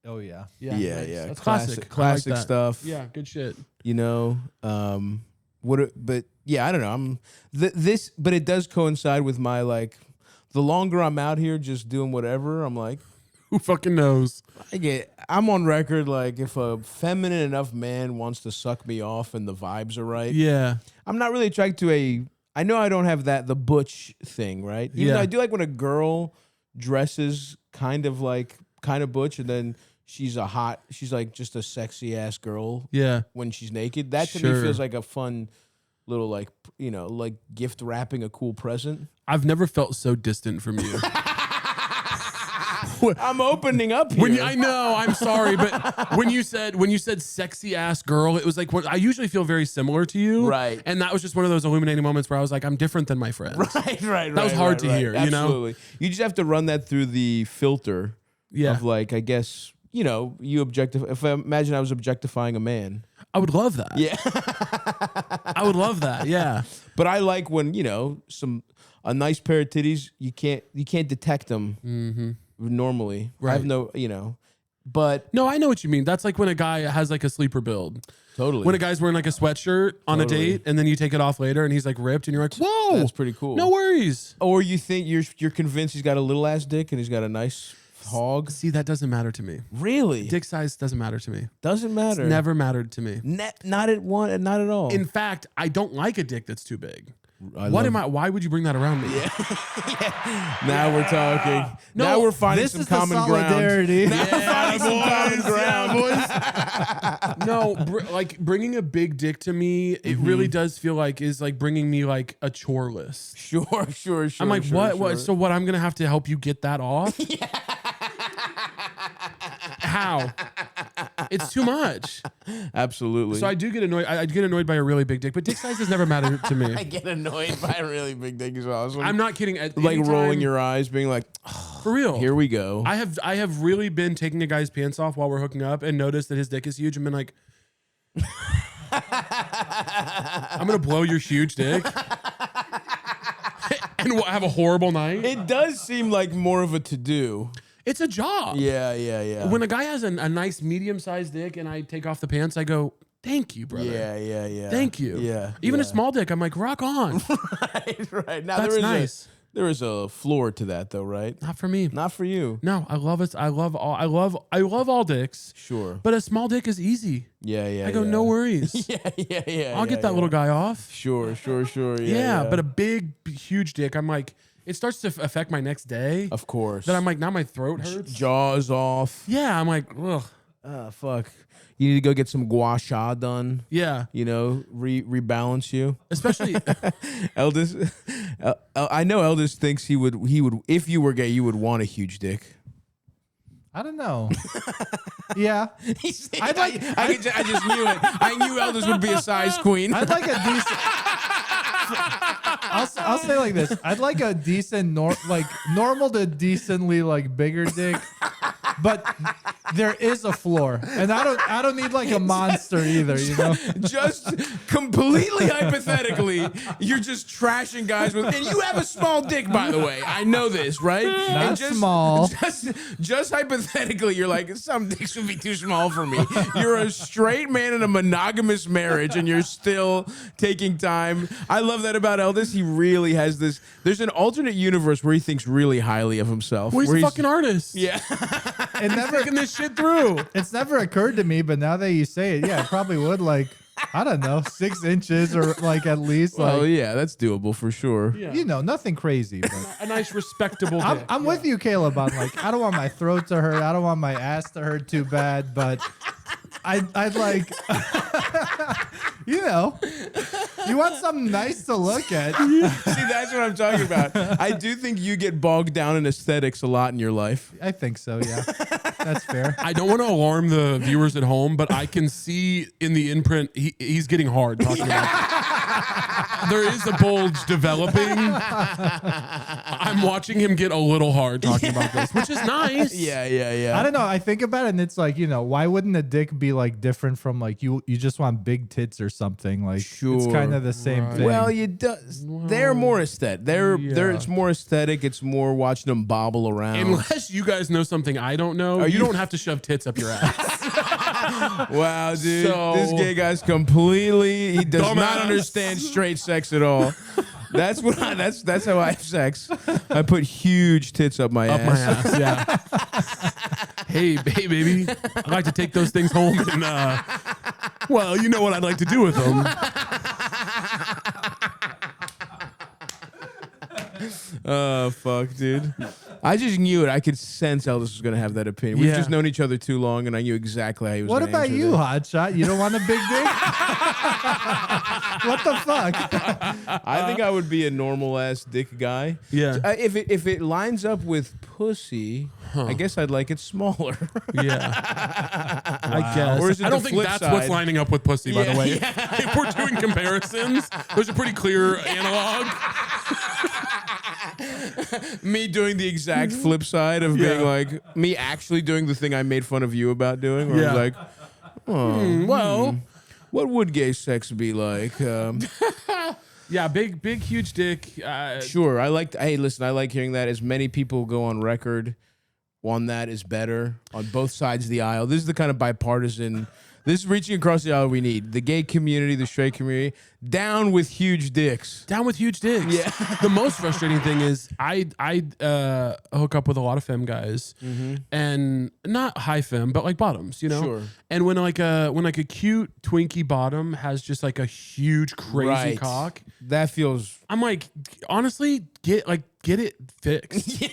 Oh yeah. Yeah, Yeah, nice. yeah. That's Classic I like that. stuff. Yeah, good shit. You know, but yeah, I don't know. But it does coincide with my like, the longer I'm out here just doing whatever, I'm like, Who fucking knows? I'm on record like if a feminine enough man wants to suck me off and the vibes are right. Yeah. I'm not really attracted to I know I don't have the butch thing, right? Even though I do like when a girl dresses kind of butch and then she's like just a sexy ass girl. Yeah. When she's naked. That to me feels like a fun little like, you know, like gift wrapping a cool present. I've never felt so distant from you. I'm opening up here. I know, I'm sorry, but when you said sexy ass girl, it was like I usually feel very similar to you. Right. And that was just one of those illuminating moments where I was like, I'm different than my friends. Right. That was hard to hear, you know? Absolutely. You just have to run that through the filter of like, I guess, you know, if I imagine I was objectifying a man. I would love that. Yeah. I would love that. Yeah. But I like when, you know, a nice pair of titties, you can't detect them normally. Right. I have no, you know, but No, I know what you mean. That's like when a guy has like a sleeper build. totally. When a guy's wearing like a sweatshirt on a date and then you take it off later and he's like ripped and you're like, whoa. That's pretty cool. No worries. Or you think you're convinced he's got a little ass dick and he's got a nice hog. See, that doesn't matter to me. Really? Dick size doesn't matter to me. Doesn't matter. It's never mattered to me. Not at all. In fact, I don't like a dick that's too big. Why would you bring that around me? Now we're talking. No, now we're finding This some is the common solidarity. ground. Now we're finding some common ground. No, like bringing a big dick to me, it really does feel like is like bringing me like a chore list. Sure. I'm like, what? So what? I'm gonna have to help you get that off? How? It's too much. Absolutely. So I do get annoyed. I get annoyed by a really big dick, but dick size has never mattered to me. I get annoyed by a really big dick as well. I'm not kidding. Like rolling your eyes, being like, for real. here we go. I have really been taking a guy's pants off while we're hooking up and noticed that his dick is huge and been like, I'm gonna blow your huge dick and have a horrible night. It does seem like more of a to-do. It's a job. Yeah. When a guy has a nice medium-sized dick and I take off the pants, I go, thank you, brother. Yeah. Thank you. Yeah. Even a small dick, I'm like, rock on. right. Now That's nice. There is a floor to that, though, right? Not for me. Not for you. No, I love it. I love all dicks. Sure. But a small dick is easy. Yeah. I go, no worries. Yeah. I'll get that little guy off. Sure. Yeah, but a big, huge dick, I'm like, it starts to affect my next day. Of course. Then I'm like, now my throat hurts. Jaws off. Yeah, I'm like, ugh. Fuck. You need to go get some gua sha done. Yeah. You know, rebalance you. Especially Eldest. I know Eldest thinks he would if you were gay, you would want a huge dick. I don't know. Yeah. I just knew it. I knew Eldest would be a size queen. I'd like a decent. I'll say like this. I'd like a decent, normal to decently like bigger dick, but there is a floor, and I don't need like a monster either. You know, just completely hypothetically, you're just trashing guys with, and you have a small dick, by the way. I know this, right? Not small. Just hypothetically, you're like, some dicks would be too small for me. You're a straight man in a monogamous marriage, and you're still taking time. I love that about Eldest. He really has this. There's an alternate universe where he thinks really highly of himself. Well, he's a fucking artist. Yeah. It never thinking this shit through. It's never occurred to me, but now that you say it, yeah, it probably would like, I don't know, 6 inches or like at least like. Oh yeah, that's doable for sure. Yeah. You know, nothing crazy. But A nice respectable dick. I'm with you, Caleb. On like, I don't want my throat to hurt. I don't want my ass to hurt too bad. But I'd like, you know, you want something nice to look at. See, that's what I'm talking about. I do think you get bogged down in aesthetics a lot in your life. I think so. Yeah, that's fair. I don't want to alarm the viewers at home, but I can see in the imprint he's getting hard talking about it. there is a bulge developing. I'm watching him get a little hard talking about this, which is nice. Yeah. I don't know. I think about it, and it's like, why wouldn't a dick be like different from like you just want big tits or something? Like, it's kind of the same thing. Well, they're more aesthetic. It's more aesthetic. It's more watching them bobble around. Unless you guys know something I don't know, you don't have to shove tits up your ass. Wow, dude. This gay guy's completely, he does not understand straight sex at all. That's how I have sex. I put huge tits up my ass. Yeah. hey, baby. I'd like to take those things home and, well, you know what I'd like to do with them. Oh, fuck, dude. I just knew it. I could sense Elvis was going to have that opinion. We've just known each other too long, and I knew exactly how he was going to What about you, Hotshot? You don't want a big dick? What the fuck? I think I would be a normal-ass dick guy. Yeah. If it lines up with pussy, I guess I'd like it smaller. Yeah. I guess. Or is it I don't the think flip that's side? what's lining up with pussy, by the way. Yeah. If we're doing comparisons, there's a pretty clear analog. Me doing the exact flip side of being like, me actually doing the thing I made fun of you about doing. Where I was like, well, what would gay sex be like? Yeah, big, huge dick. Sure. Hey, listen, I like hearing that. As many people go on record on that is better on both sides of the aisle. This is the kind of bipartisan. This is reaching across the aisle we need. The gay community, the straight community, down with huge dicks. Down with huge dicks. Yeah. The most frustrating thing is I hook up with a lot of femme guys, and not high femme, but like bottoms, Sure. And when like a cute Twinkie bottom has just like a huge crazy cock, that feels. I'm like, honestly, get it fixed.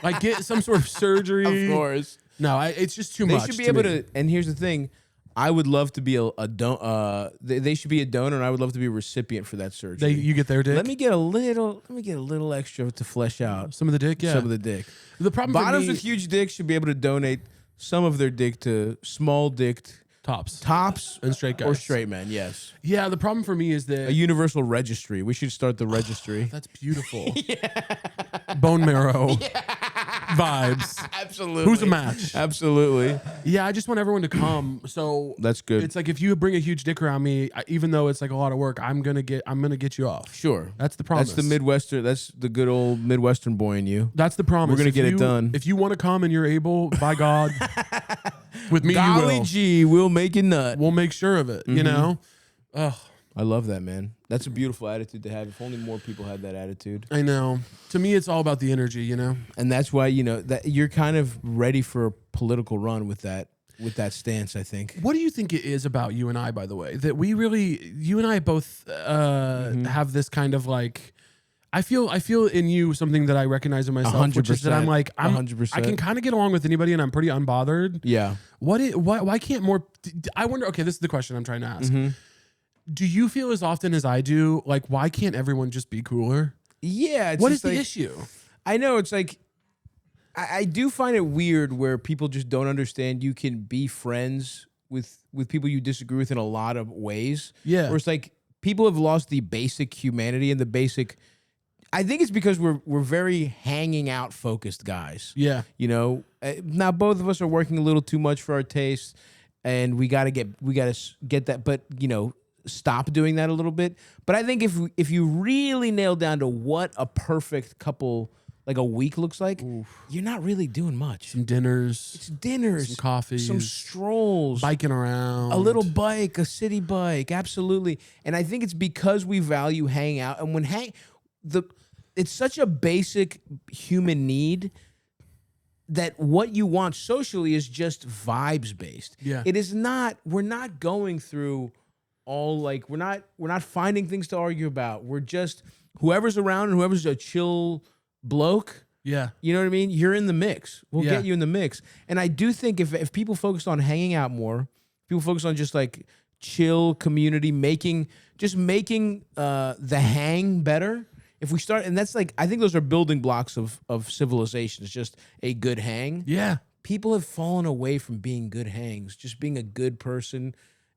Like get some sort of surgery. Of course. No, it's just too much. They should be able to. And here's the thing. I would love to be they should be a donor, and I would love to be a recipient for that surgery. You get their dick. Let me get a little extra to flesh out some of the dick. Yeah, some of the dick. The problem bottoms with huge dicks should be able to donate some of their dick to small dicked tops and straight guys or straight men. Yes. Yeah. The problem for me is that a universal registry. We should start the registry. That's beautiful. Bone marrow. Vibes. Absolutely. Who's a match? Absolutely. Yeah, I just want everyone to come. So that's good. It's like if you bring a huge dick around me, even though it's like a lot of work, I'm gonna get you off. Sure. That's the promise. That's the Midwestern. That's the good old Midwestern boy in you. That's the promise. We're gonna get it done. If you want to come and you're able, by God, with me, golly you will. Gee, we'll make it nut. We'll make sure of it. You know. Ugh. I love that, man. That's a beautiful attitude to have. If only more people had that attitude. I know. To me, it's all about the energy, And that's why, that you're kind of ready for a political run with that stance, I think. What do you think it is about you and I, by the way, that you and I both have this kind of like, I feel in you something that I recognize in myself, 100%, which is that I'm 100%. I can kind of get along with anybody and I'm pretty unbothered. Yeah. Why can't more, I wonder, okay, this is the question I'm trying to ask. Do you feel as often as I do, like, why can't everyone just be cooler? Yeah. What is the issue? I know it's like, I do find it weird where people just don't understand you can be friends with people you disagree with in a lot of ways. Yeah. Where it's like people have lost the basic humanity and the basic. I think it's because we're very hanging out focused guys. Yeah. Now both of us are working a little too much for our tastes, and we gotta get that. But stop doing that a little bit. But I think if you really nail down to what a perfect couple, like a week looks like, you're not really doing much. Some dinners. It's dinners. Some coffee. Some strolls. Biking around. A little bike, a city bike. Absolutely. And I think it's because we value hanging out. And it's such a basic human need that what you want socially is just vibes based. Yeah. It is not, we're not going through we're not finding things to argue about. We're just whoever's around and whoever's a chill bloke. Yeah. You know what I mean? You're in the mix. We'll get you in the mix. And I do think if people focus on hanging out more, people focus on just like chill community, making the hang better. If we start, and that's like, I think those are building blocks of civilization. It's just a good hang. Yeah. People have fallen away from being good hangs, just being a good person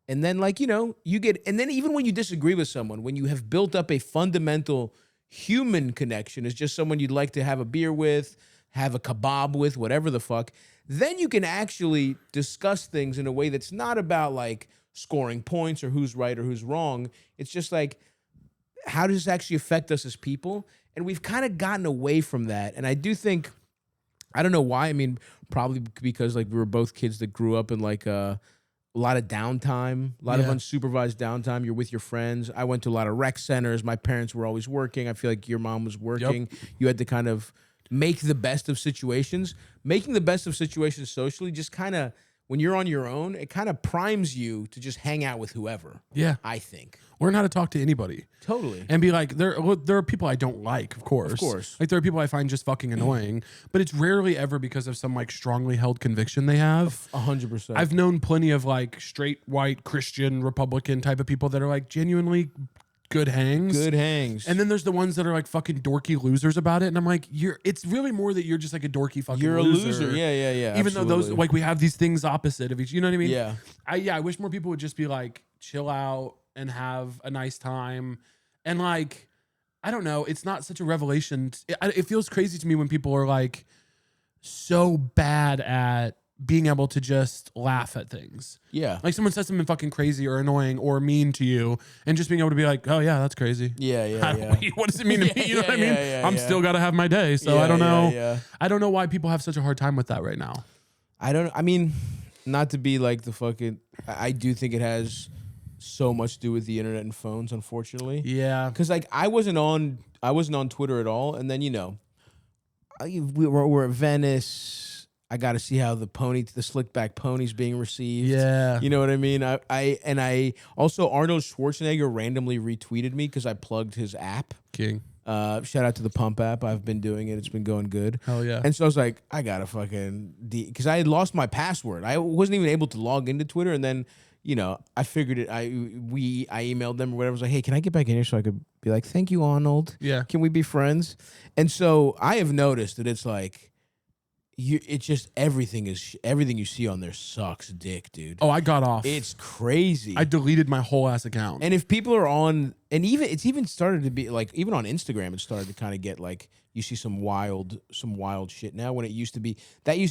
And then, like, you know, you get, and then even when you disagree with someone, when you have built up a fundamental human connection, is just someone you'd like to have a beer with, have a kebab with, whatever the fuck, then you can actually discuss things in a way that's not about like scoring points or who's right or who's wrong. It's just like, how does this actually affect us as people? And we've kind of gotten away from that. And I do think, I don't know why. I mean, probably because like we were both kids that grew up in like a lot of downtime, a lot of unsupervised downtime. You're with your friends. I went to a lot of rec centers. My parents were always working. I feel like your mom was working. Yep. You had to kind of make the best of situations. Making the best of situations socially just kind of, when you're on your own, it kind of primes you to just hang out with whoever. Yeah. I think. Learn how to talk to anybody. Totally. And be like, there are people I don't like, of course. Of course. Like there are people I find just fucking annoying, but it's rarely ever because of some like strongly held conviction they have. 100%. I've known plenty of like straight, white, Christian, Republican type of people that are like genuinely good hangs. Good hangs. And then there's the ones that are like fucking dorky losers about it. And I'm like, it's really more that you're just like a dorky fucking loser. You're a loser. Yeah. Even absolutely. though those, like we have these things opposite of each, you know what I mean? Yeah. I wish more people would just be like, chill out and have a nice time. And like, I don't know, it's not such a revelation. It feels crazy to me when people are like so bad at being able to just laugh at things. Yeah. Like someone says something fucking crazy or annoying or mean to you and just being able to be like, oh yeah, that's crazy. Yeah. What does it mean to me? You know what I mean? I'm still got to have my day. So Yeah, I don't know. yeah. I don't know why people have such a hard time with that right now. I mean, not to be like the fucking, I do think it has so much to do with the internet and phones, unfortunately. Yeah. Because like I wasn't on Twitter at all. And then, you know, we're at Venice. I got to see how the slick back pony's being received. Yeah. You know what I mean? I also, Arnold Schwarzenegger randomly retweeted me because I plugged his app. King. Shout out to the Pump app. I've been doing it. It's been going good. Hell yeah. And so I was like, I got to fucking, because I had lost my password. I wasn't even able to log into Twitter. And then, you know, I figured it. I emailed them or whatever. I was like, hey, can I get back in here so I could be like, thank you, Arnold. Yeah. Can we be friends? And so I have noticed that it's like, it's just everything you see on there sucks dick, dude. Oh, I got off. It's crazy. I deleted my whole ass account. And if people are on, and it's even started to be like, even on Instagram, it started to kind of get like, you see some wild shit now. When that used to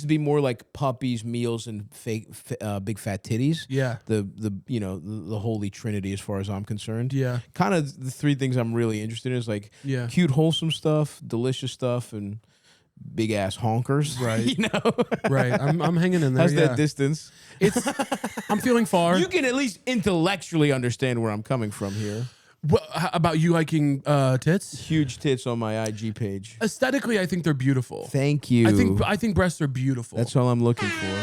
be more like puppies, meals, and fake big fat titties. Yeah. The holy trinity as far as I'm concerned. Yeah. Kind of the three things I'm really interested in is like cute, wholesome stuff, delicious stuff, and big ass honkers, right? You know, right. I'm hanging in there. How's that distance? I'm feeling far. You can at least intellectually understand where I'm coming from here. What about you liking tits? Huge tits on my IG page. Aesthetically, I think they're beautiful. Thank you. I think breasts are beautiful. That's all I'm looking for.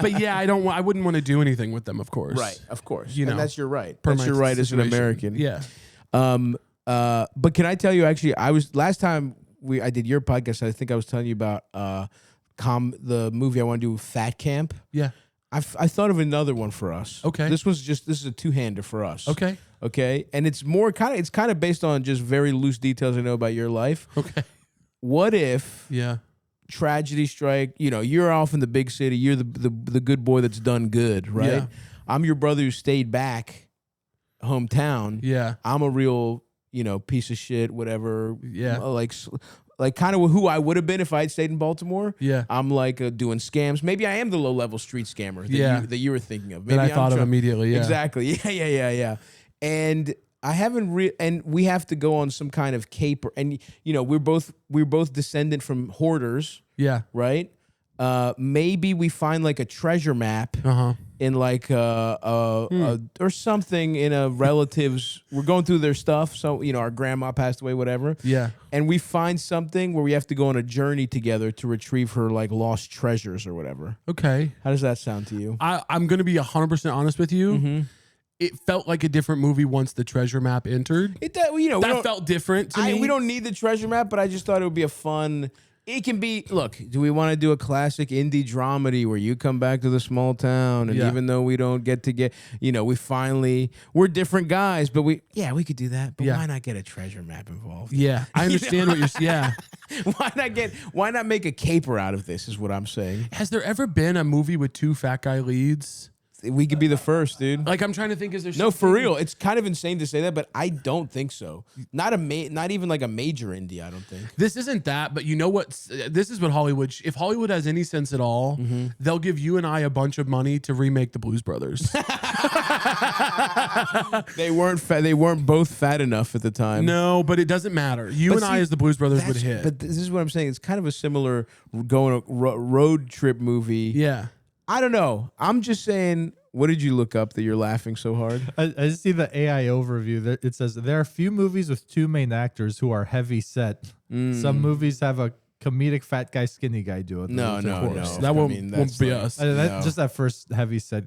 But yeah, I wouldn't want to do anything with them, of course. Right, of course. You know, and that's your right. That's your right as an American. Yeah. But can I tell you, actually, last time I did your podcast, I think I was telling you about the movie I want to do, Fat Camp. Yeah. I thought of another one for us. Okay. This is a two-hander for us. Okay. Okay. And it's kind of based on just very loose details I know about your life. Okay. What if tragedy strike, you know, you're off in the big city, you're the good boy that's done good, right? Yeah. I'm your brother who stayed back hometown. Yeah. I'm a real, you know, piece of shit, whatever. Yeah. Like kind of who I would have been if I had stayed in Baltimore. Yeah. I'm like doing scams. Maybe I am the low-level street scammer that you were thinking of. Maybe I thought of immediately, yeah. Exactly. Yeah. And I haven't and we have to go on some kind of caper. And, you know, we're both descendant from hoarders. Yeah. Right? Maybe we find like a treasure map in like or something in a relative's. We're going through their stuff, so you know our grandma passed away, whatever. Yeah, and we find something where we have to go on a journey together to retrieve her like lost treasures or whatever. Okay, how does that sound to you? I'm gonna be 100% honest with you. Mm-hmm. It felt like a different movie once the treasure map entered. That felt different to me. We don't need the treasure map, but I just thought it would be a fun. It can be, look, do we want to do a classic indie dramedy where you come back to the small town and even though we don't you know, we're different guys, but we could do that. But why not get a treasure map involved? Yeah, I understand what you're saying. Yeah. Why not make a caper out of this is what I'm saying. Has there ever been a movie with two fat guy leads? we could be the first, dude. Like I'm trying to think, is there No, something? for real. It's kind of insane to say that, but I don't think so. Not even like a major indie, I don't think. This isn't that, but you know what? This is what Hollywood. If Hollywood has any sense at all, they'll give you and I a bunch of money to remake the Blues Brothers. They weren't both fat enough at the time. No, but it doesn't matter. I as the Blues Brothers would hit. But this is what I'm saying. It's kind of a similar road trip movie. Yeah. I don't know. I'm just saying. What did you look up that you're laughing so hard? I just see the AI overview. It says there are few movies with two main actors who are heavy set. Some movies have a comedic fat guy, skinny guy duo. No. That won't be us. Just that first heavy set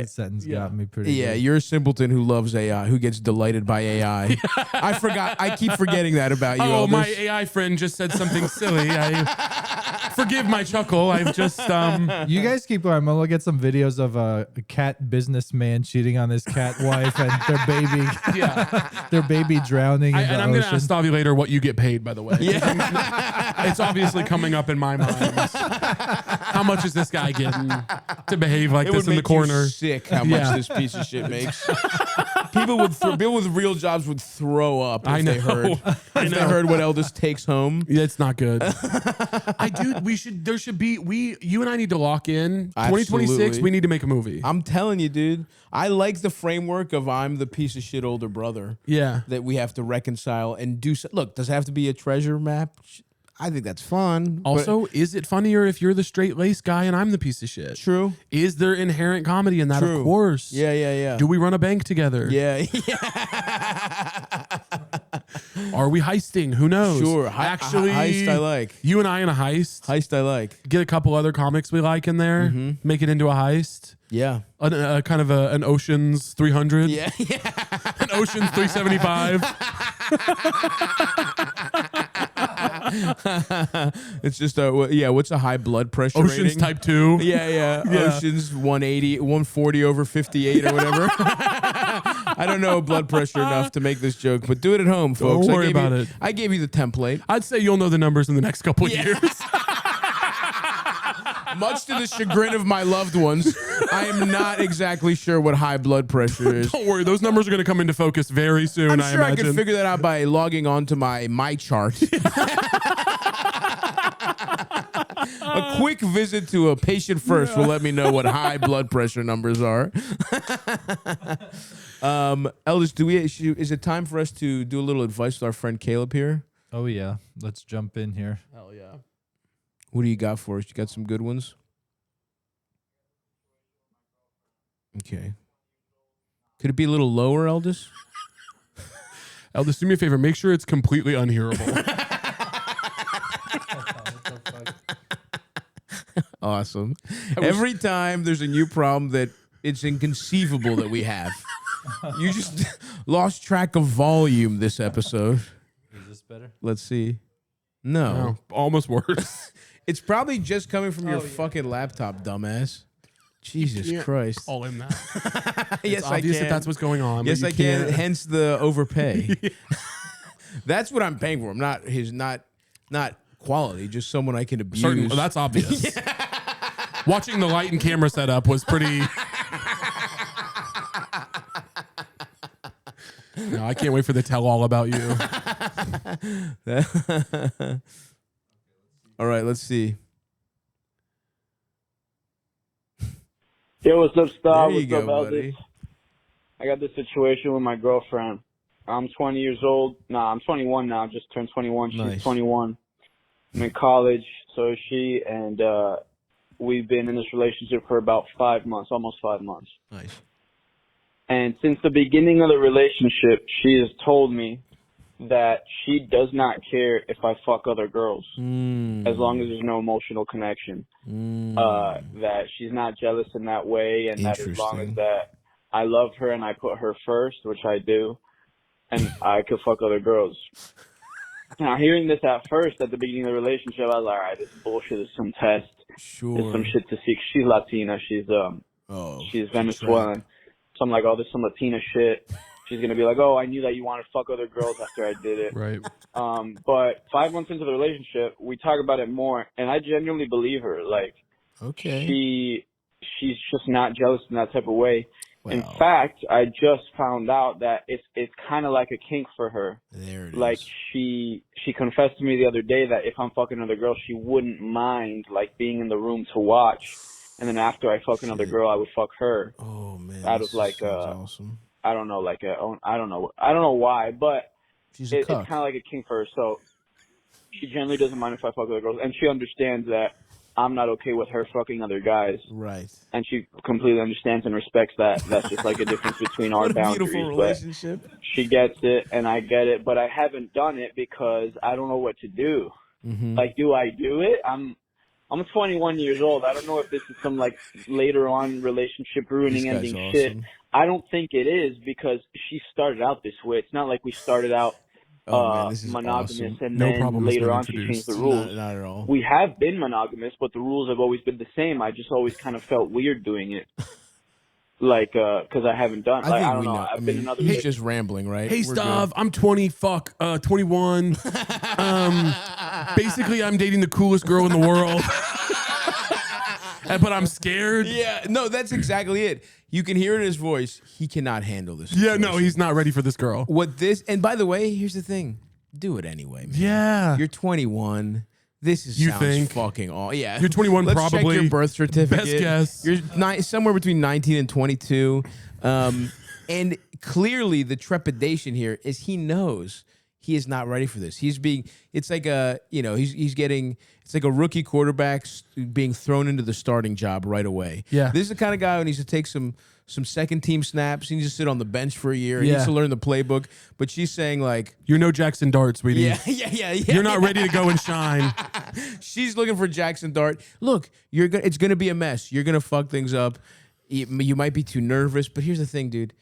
sentence got me pretty. Yeah, good. you're a simpleton who loves AI, who gets delighted by AI. I forgot. I keep forgetting that about you. Oh, my AI friend just said something silly. Forgive my chuckle. I've just You guys keep going. I'm gonna look at some videos of a cat businessman cheating on his cat wife and their baby. Their baby drowning. And I'm gonna ask Stavvy later what you get paid. By the way, it's obviously coming up in my mind. How much is this guy getting to behave like this in the corner? Sick. How much this piece of shit makes. People with real jobs would throw up if they heard. They heard what Eldest takes home. Yeah, it's not good. You and I need to lock in 2026. Absolutely. We need to make a movie. I'm telling you, dude. I like the framework of I'm the piece of shit older brother. Yeah. That we have to reconcile and do. Look, does it have to be a treasure map? I think that's fun. Also, is it funnier if you're the straight lace guy and I'm the piece of shit? True. Is there inherent comedy in that? True. Of course. Yeah. Do we run a bank together? Yeah. Are we heisting? Who knows? Sure. Actually, heist I like. You and I in a heist. Heist I like. Get a couple other comics we like in there. Make it into a heist. Yeah. Kind of an Ocean's 300. Yeah. An Ocean's 375. It's just what's a high blood pressure Ocean's rating? type 2. Yeah. Ocean's 180, 140 over 58 or whatever. I don't know blood pressure enough to make this joke, but do it at home, folks. Don't worry about it. I gave you the template. I'd say you'll know the numbers in the next couple of years. Much to the chagrin of my loved ones, I am not exactly sure what high blood pressure is. Don't worry, those numbers are going to come into focus very soon. I'm sure I imagine. I can figure that out by logging on to my chart. A quick visit to a patient first will let me know what high blood pressure numbers are. Eldest, is it time for us to do a little advice with our friend Caleb here? Oh yeah, let's jump in here. Hell yeah. What do you got for us? You got some good ones? Okay. Could it be a little lower, Eldest? Eldest, do me a favor. Make sure it's completely unhearable. Awesome. Every time there's a new problem that it's inconceivable that we have. You just lost track of volume this episode. Is this better? Let's see. No. Almost worse. It's probably just coming from your fucking laptop, dumbass. Jesus Christ. Call him that. Yes, it's obvious I can. that that's what's going on. Yes, I can. Hence the overpay. That's what I'm paying for. I'm not not quality, just someone I can abuse. Well, that's obvious. Watching the light and camera setup was pretty. No, I can't wait for the tell all about you. All right, let's see. Yo, what's up, Stav? There you go, buddy. I got this situation with my girlfriend. I'm 20 years old. Nah, I'm 21 now. Just turned 21. She's 21. I'm in college. So is she. And we've been in this relationship for about 5 months, almost 5 months. Nice. And since the beginning of the relationship, she has told me that she does not care if I fuck other girls, as long as there's no emotional connection. That she's not jealous in that way, and that as long as that I love her and I put her first, which I do, and I could fuck other girls. Now, hearing this at first, at the beginning of the relationship, I was like, all right, this is bullshit. This is some test. Sure. There's some shit to see. She's Latina. She's Venezuelan. So I'm like, oh, this is some Latina shit. She's going to be like, oh, I knew that you wanted to fuck other girls after I did it. Right. But 5 months into the relationship, we talk about it more, and I genuinely believe her. Like, okay, she's just not jealous in that type of way. Well, in fact, I just found out that it's kind of like a kink for her. There it like is. she confessed to me the other day that if I'm fucking another girl, she wouldn't mind like being in the room to watch, and then after I fuck another girl, I would fuck her. Oh man, out of like awesome. I don't know, like I don't know why, but She's it's kind of like a kink for her. So she generally doesn't mind if I fuck other girls, and she understands that I'm not okay with her fucking other guys. Right. And she completely understands and respects that. That's just like a difference between our boundaries. Beautiful relationship. But she gets it, and I get it, but I haven't done it because I don't know what to do. Mm-hmm. Like, do I do it? I'm 21 years old. I don't know if this is some like later on relationship ruining ending awesome. shit. I don't think it is because she started out this way. It's not like we started out monogamous awesome. and No then problem later on she changed the rules. Not at all. We have been monogamous, but the rules have always been the same. I just always kind of felt weird doing it. Like, because I haven't done. Like, I don't know. I've been in other. He's just rambling, right? Hey, Stav, I'm 21. Basically, I'm dating the coolest girl in the world. But I'm scared. Yeah, no, that's exactly it. You can hear in his voice, he cannot handle this. Yeah, no, he's not ready for this girl. And by the way, here's the thing. Do it anyway, man. Yeah. You're 21. This is sounds fucking awful. Yeah. You're 21 Let's probably. Check your birth certificate. Best guess. You're somewhere between 19 and 22. And clearly the trepidation here is he knows he is not ready for this. It's like it's like a rookie quarterback being thrown into the starting job right away. Yeah. This is the kind of guy who needs to take some second team snaps. He needs to sit on the bench for a year. He needs to learn the playbook. But she's saying like, you're no Jackson Dart, sweetie. Yeah. You're not ready to go and shine. She's looking for Jackson Dart. Look, it's going to be a mess. You're going to fuck things up. You might be too nervous. But here's the thing, dude.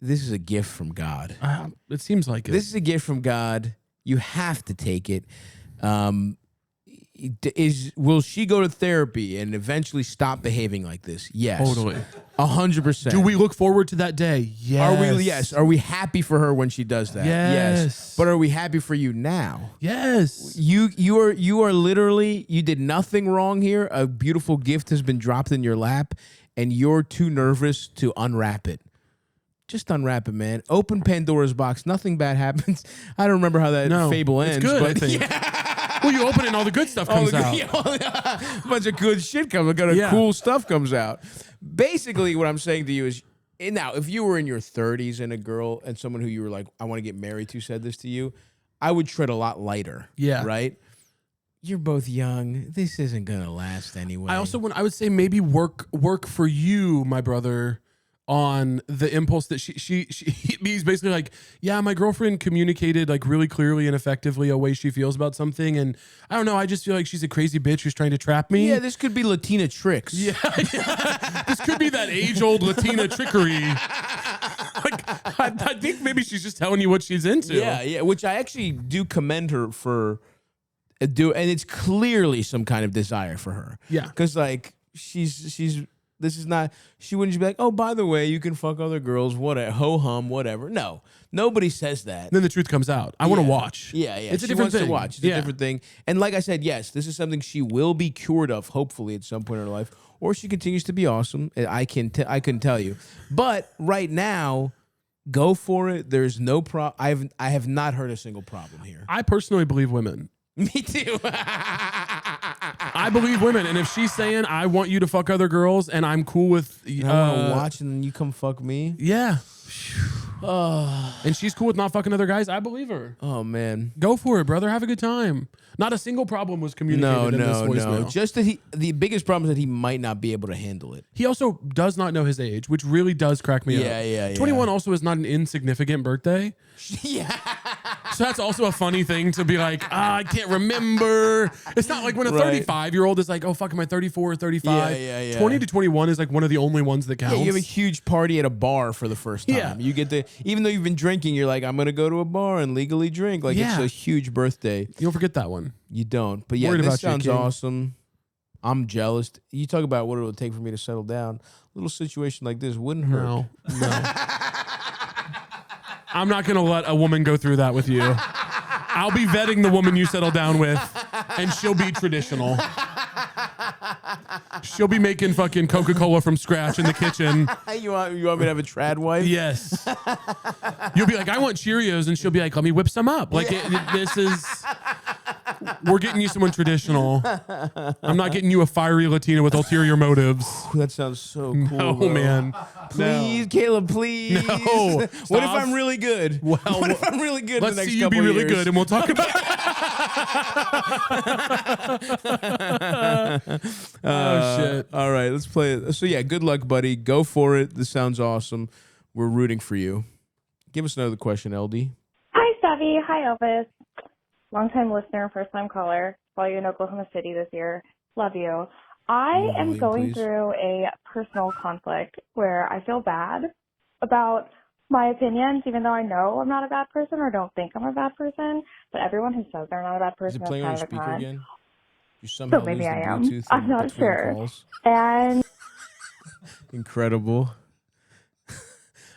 This is a gift from God. It seems like it. This is a gift from God. You have to take it. Will she go to therapy and eventually stop behaving like this? Yes. Totally. 100%. Do we look forward to that day? Yes. Yes. Are we happy for her when she does that? Yes. But are we happy for you now? Yes. You are literally, you did nothing wrong here. A beautiful gift has been dropped in your lap and you're too nervous to unwrap it. Just unwrap it, man. Open Pandora's box. Nothing bad happens. I don't remember how that fable ends. It's good, but I think. Yeah. Well, you open it and all the good stuff comes out. A bunch of good shit comes out. Cool stuff comes out. Basically, what I'm saying to you is, now, if you were in your 30s and a girl and someone who you were like, I want to get married to said this to you, I would tread a lot lighter. Yeah. Right? You're both young. This isn't going to last anyway. I would say maybe work for you, my brother, on the impulse that he's basically like, yeah, my girlfriend communicated like really clearly and effectively a way she feels about something. And I don't know, I just feel like she's a crazy bitch who's trying to trap me. Yeah, this could be Latina tricks. Yeah. This could be that age-old Latina trickery. Like, I think maybe she's just telling you what she's into. Yeah, which I actually do commend her for and it's clearly some kind of desire for her. Yeah. Because like she's this is not, she wouldn't just be like, oh, by the way, you can fuck other girls, whatever, ho-hum, whatever. No, nobody says that. Then the truth comes out. I want to watch. Yeah. It's a she different wants thing. to watch. It's a different thing. And like I said, yes, this is something she will be cured of, hopefully, at some point in her life. Or she continues to be awesome. I couldn't tell you. But right now, go for it. There's no problem. I have not heard a single problem here. I personally believe women. Me too. I believe women, and if she's saying I want you to fuck other girls, and I'm cool with, I want to watch, and then you come fuck me. Yeah. And she's cool with not fucking other guys, I believe her. Oh man, go for it, brother. Have a good time. Not a single problem was communicated in this voicemail. No. Just that the biggest problem is that he might not be able to handle it. He also does not know his age, which really does crack me up. Yeah. 21 also is not an insignificant birthday. Yeah. So that's also a funny thing to be like, I can't remember. It's not like when a 35-year-old is like, oh, fuck, am I 34 or 35? Yeah. 20 to 21 is like one of the only ones that counts. Yeah, you have a huge party at a bar for the first time. Yeah. You get to, even though you've been drinking, you're like, I'm going to go to a bar and legally drink. Like, it's a huge birthday. You don't forget that one. You don't. But yeah, this sounds awesome. I'm jealous. You talk about what it would take for me to settle down. A little situation like this wouldn't hurt. No. I'm not going to let a woman go through that with you. I'll be vetting the woman you settle down with, and she'll be traditional. She'll be making fucking Coca-Cola from scratch in the kitchen. You want me to have a trad wife? Yes. You'll be like, I want Cheerios, and she'll be like, let me whip some up. Like we're getting you someone traditional. I'm not getting you a fiery Latina with ulterior motives. That sounds so cool. No, bro. man. Please, Caleb, please. No. What if I'm really good? Well, what if I'm really good? Let's in the next see you couple be really years? good, and we'll talk about it. Oh, shit. All right, let's play it. So, yeah, good luck, buddy. Go for it. This sounds awesome. We're rooting for you. Give us another question, LD. Hi, Stavvy. Hi, Elvis. Long-time listener, first-time caller. Saw you in Oklahoma City this year. Love you. I am going through a personal conflict where I feel bad about my opinions, even though I know I'm not a bad person or don't think I'm a bad person. But everyone who says they're not a bad person Is it playing on is your kind of a speaker con. again? You somehow So maybe lose the I am. Bluetooth I'm not between sure. calls. And Incredible.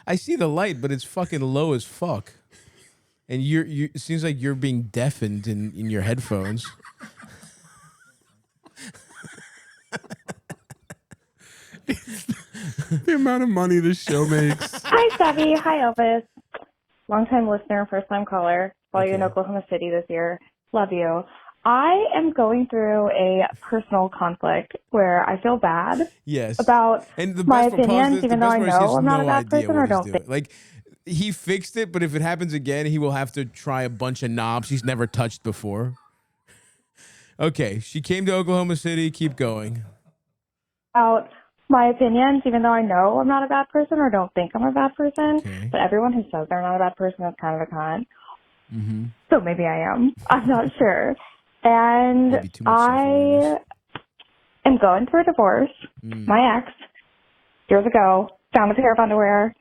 I see the light, but it's fucking low as fuck. And it seems like you're being deafened in your headphones. The amount of money this show makes. hi, Stavvy. Hi, Elvis. Long-time listener, first-time caller. Saw you in Oklahoma City this year. Love you. I am going through a personal conflict where I feel bad about my opinions, even though I know I'm not a bad person or don't think. Like, he fixed it, but if it happens again, he will have to try a bunch of knobs he's never touched before. Okay, she came to Oklahoma City. Keep going. About my opinions, even though I know I'm not a bad person or don't think I'm a bad person. Okay. But everyone who says they're not a bad person is kind of a con. Mm-hmm. So maybe I am. I'm not sure. And I am going through a divorce. My ex, years ago, found a pair of underwear,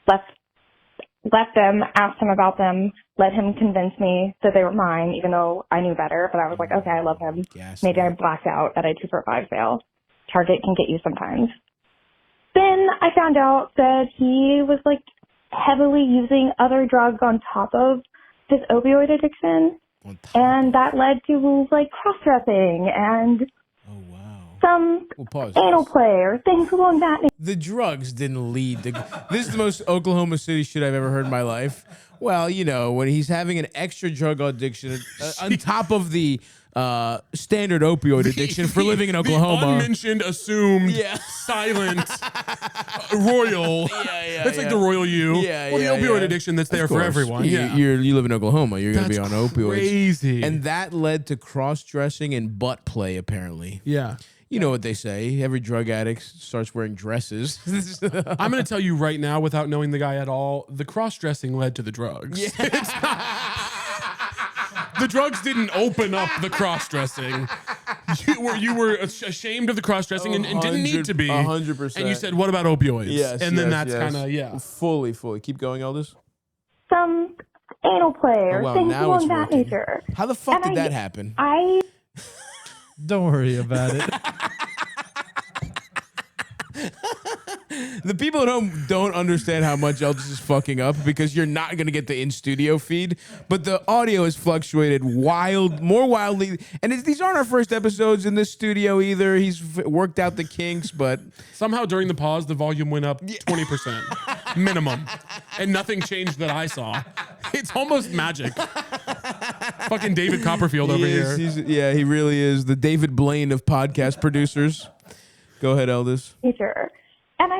left them, asked him about them, let him convince me that they were mine, even though I knew better. But I was like, okay, I love him. Maybe I blacked out at a 2-for-5 sale. Target can get you sometimes. Then I found out that he was like heavily using other drugs on top of his opioid addiction. And that led to like cross-dressing and some anal play or things along that nature. The drugs didn't lead to... This is the most Oklahoma City shit I've ever heard in my life. Well, you know, when he's having an extra drug addiction on top of the standard opioid addiction for living in Oklahoma. The unmentioned, assumed, silent, royal. It's like the royal you. The opioid addiction that's there for everyone. You live in Oklahoma. You're going to be on opioids. Crazy. And that led to cross-dressing and butt play, apparently. Yeah. You know what they say. Every drug addict starts wearing dresses. I'm going to tell you right now, without knowing the guy at all, the cross-dressing led to the drugs. The drugs didn't open up the cross-dressing. You were ashamed of the cross-dressing and didn't need to be. 100%. And you said, what about opioids? Yes. And then that's kind of, Fully. Keep going, Elders. Some anal play or things along that nature. How the fuck did that happen? Don't worry about it. The people at home don't understand how much Elders is fucking up because you're not going to get the in-studio feed, but the audio has fluctuated more wildly. And these aren't our first episodes in this studio either. He's worked out the kinks, but... Somehow during the pause, the volume went up 20%. Minimum. And nothing changed that I saw. It's almost magic. Fucking David Copperfield over here. He really is the David Blaine of podcast producers. Go ahead, Elders. Sure. And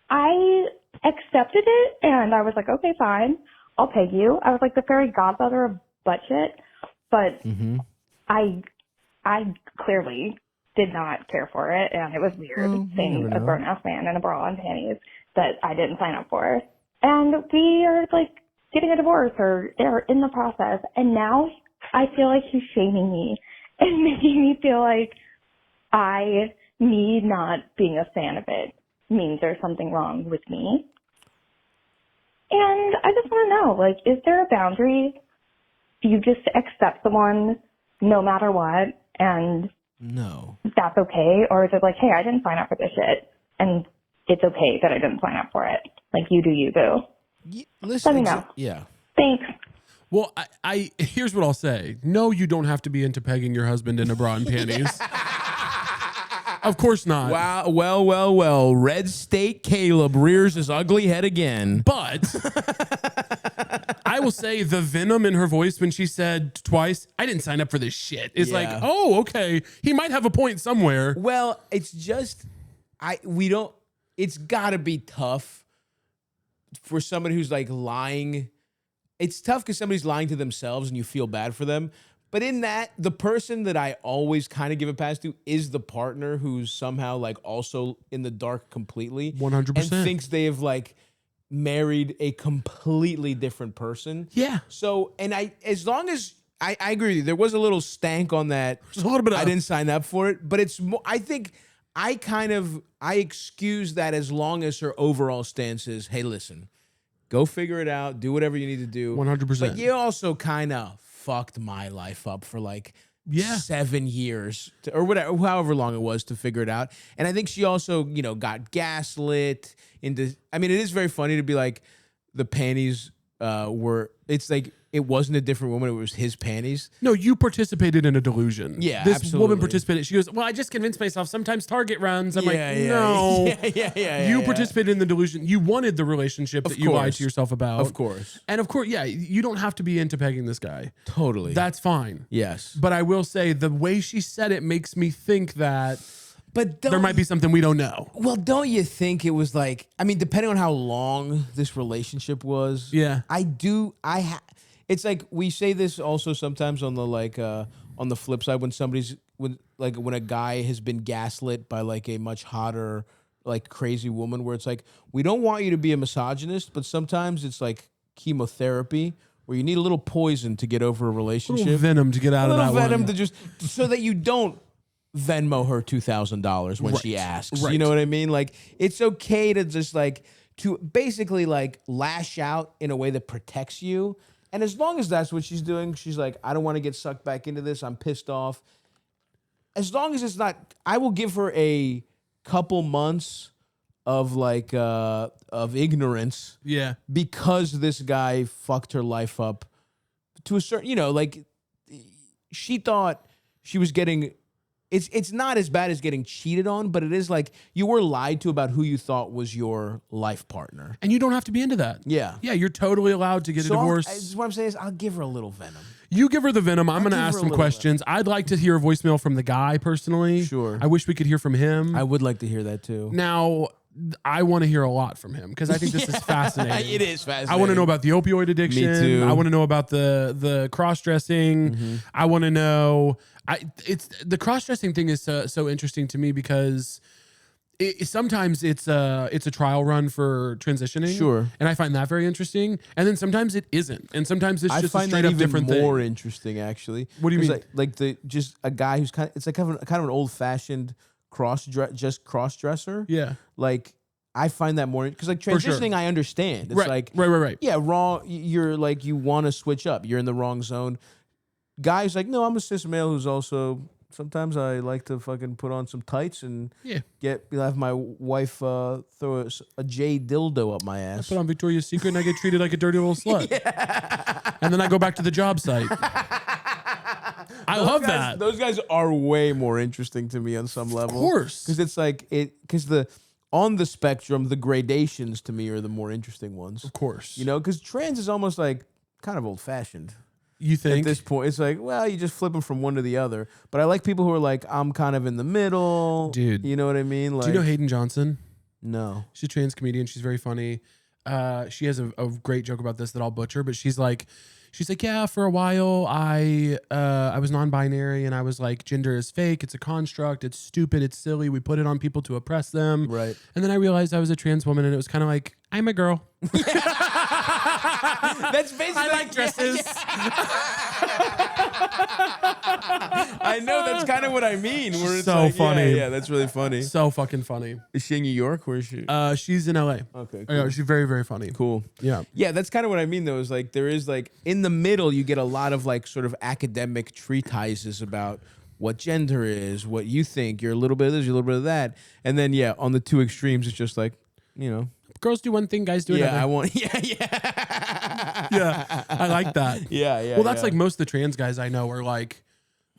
I accepted it, and I was like, okay, fine, I'll pay you. I was like the fairy godmother of butt shit, but I clearly did not care for it, and it was weird seeing a grown-ass man in a bra and panties that I didn't sign up for. And we are like getting a divorce or in the process, and now I feel like he's shaming me and making me feel like me not being a fan of it means there's something wrong with me. And I just want to know, like, is there a boundary? Do you just accept someone no matter what and that's okay? Or is it like, hey, I didn't sign up for this shit and it's okay that I didn't sign up for it? Like, you do you, boo. Listen, let me know. Yeah. Thanks. Well, I here's what I'll say. No, you don't have to be into pegging your husband in a bra and panties. Of course not. Wow. Well. Red State Caleb rears his ugly head again. But I will say the venom in her voice when she said twice, I didn't sign up for this shit. It's like, oh, okay. He might have a point somewhere. Well, it's just, it's got to be tough for somebody who's like lying. It's tough because somebody's lying to themselves and you feel bad for them. But in that, the person that I always kind of give a pass to is the partner who's somehow like also in the dark completely. 100%. And thinks they have like married a completely different person. Yeah. So, and as long as, I agree with you, there was a little stank on that. Just a little bit of, I didn't sign up for it, but it's more, I think I excuse that as long as her overall stance is, hey, listen, go figure it out, do whatever you need to do. 100%. But you also kind of fucked my life up for like 7 years or whatever, however long it was to figure it out. And I think she also, got gaslit into, I mean, it is very funny to be like the panties it's like, it wasn't a different woman. It was his panties. No, you participated in a delusion. Yeah, this absolutely. woman participated. She goes, well, I just convinced myself sometimes Target runs. I'm no. You participated in the delusion. You wanted the relationship that you lied to yourself about. Of course. And of course, you don't have to be into pegging this guy. Totally. That's fine. Yes. But I will say the way she said it makes me think that there might be something we don't know. Well, don't you think it was like, I mean, depending on how long this relationship was. Yeah. It's like we say this also sometimes on the on the flip side when a guy has been gaslit by like a much hotter like crazy woman, where it's like, we don't want you to be a misogynist, but sometimes it's like chemotherapy where you need a little poison to get over a relationship, a little venom to get out of that venom one. to just so that you don't Venmo her $2,000 when she asks. Right. You know what I mean? Like, it's okay to just like to basically like lash out in a way that protects you. And as long as that's what she's doing, she's like, I don't want to get sucked back into this. I'm pissed off. As long as it's not, I will give her a couple months of like of ignorance. Yeah. Because this guy fucked her life up to a certain, like she thought she was getting. It's not as bad as getting cheated on, but it is like you were lied to about who you thought was your life partner. And you don't have to be into that. Yeah. Yeah, you're totally allowed to get a divorce. What I'm saying is I'll give her a little venom. You give her the venom. I'm going to ask some questions. I'd like to hear a voicemail from the guy personally. Sure. I wish we could hear from him. I would like to hear that too. Now, I want to hear a lot from him because I think this is fascinating. It is fascinating. I want to know about the opioid addiction. Me too. I want to know about the cross-dressing. Mm-hmm. I want to know. It's the cross-dressing thing is so interesting to me because sometimes it's a trial run for transitioning. Sure. And I find that very interesting. And then sometimes it isn't. And sometimes it's just a straight up different thing. I find that even more interesting, actually. What do you mean? Like just a guy who's kind of an old-fashioned cross-dresser. Yeah. Like, I find that more because like transitioning, I understand. It's right. Yeah, wrong. You're like you want to switch up. You're in the wrong zone. Guy's like, no, I'm a cis male who's also sometimes I like to fucking put on some tights and have my wife throw a J dildo up my ass. I put on Victoria's Secret and I get treated like a dirty little slut. And then I go back to the job site. I love that. Those guys are way more interesting to me on some level. Of course. Because it's like on the spectrum, the gradations to me are the more interesting ones. Of course. Because trans is almost like kind of old fashioned. You think? At this point, it's like, well, you just flip them from one to the other. But I like people who are like, I'm kind of in the middle. Dude. You know what I mean? Like, do you know Hayden Johnson? No. She's a trans comedian. She's very funny. She has a great joke about this that I'll butcher, but she's like, yeah, for a while I was non-binary and I was like, gender is fake. It's a construct. It's stupid. It's silly. We put it on people to oppress them. Right. And then I realized I was a trans woman and it was kind of like, I'm a girl. That's basically. I like dresses. I know, that's kind of what I mean. Where it's so like, funny. Yeah, that's really funny. So fucking funny. Is she in New York? Where is she? She's in LA. Okay. Cool. Yeah, she's very, very funny. Cool. Yeah. Yeah, that's kind of what I mean though, is like there is like in the middle you get a lot of like sort of academic treatises about what gender is, what you think, you're a little bit of this, you're a little bit of that. And then on the two extremes it's just like, girls do one thing, guys do another. Yeah, I like that. Yeah. Well, that's like most of the trans guys I know are like,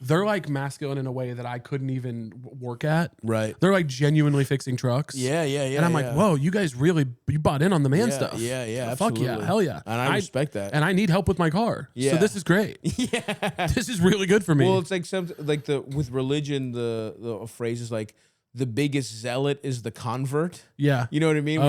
they're like masculine in a way that I couldn't even work at. Right. They're like genuinely fixing trucks. Yeah. And I'm like, whoa, you guys you bought in on the man stuff. Yeah. Fuck Absolutely. yeah. Hell yeah. And I respect that. And I need help with my car. Yeah. So this is great. Yeah. This is really good for me. Well, it's like with religion, the phrase is like the biggest zealot is the convert. Yeah. You know what I mean?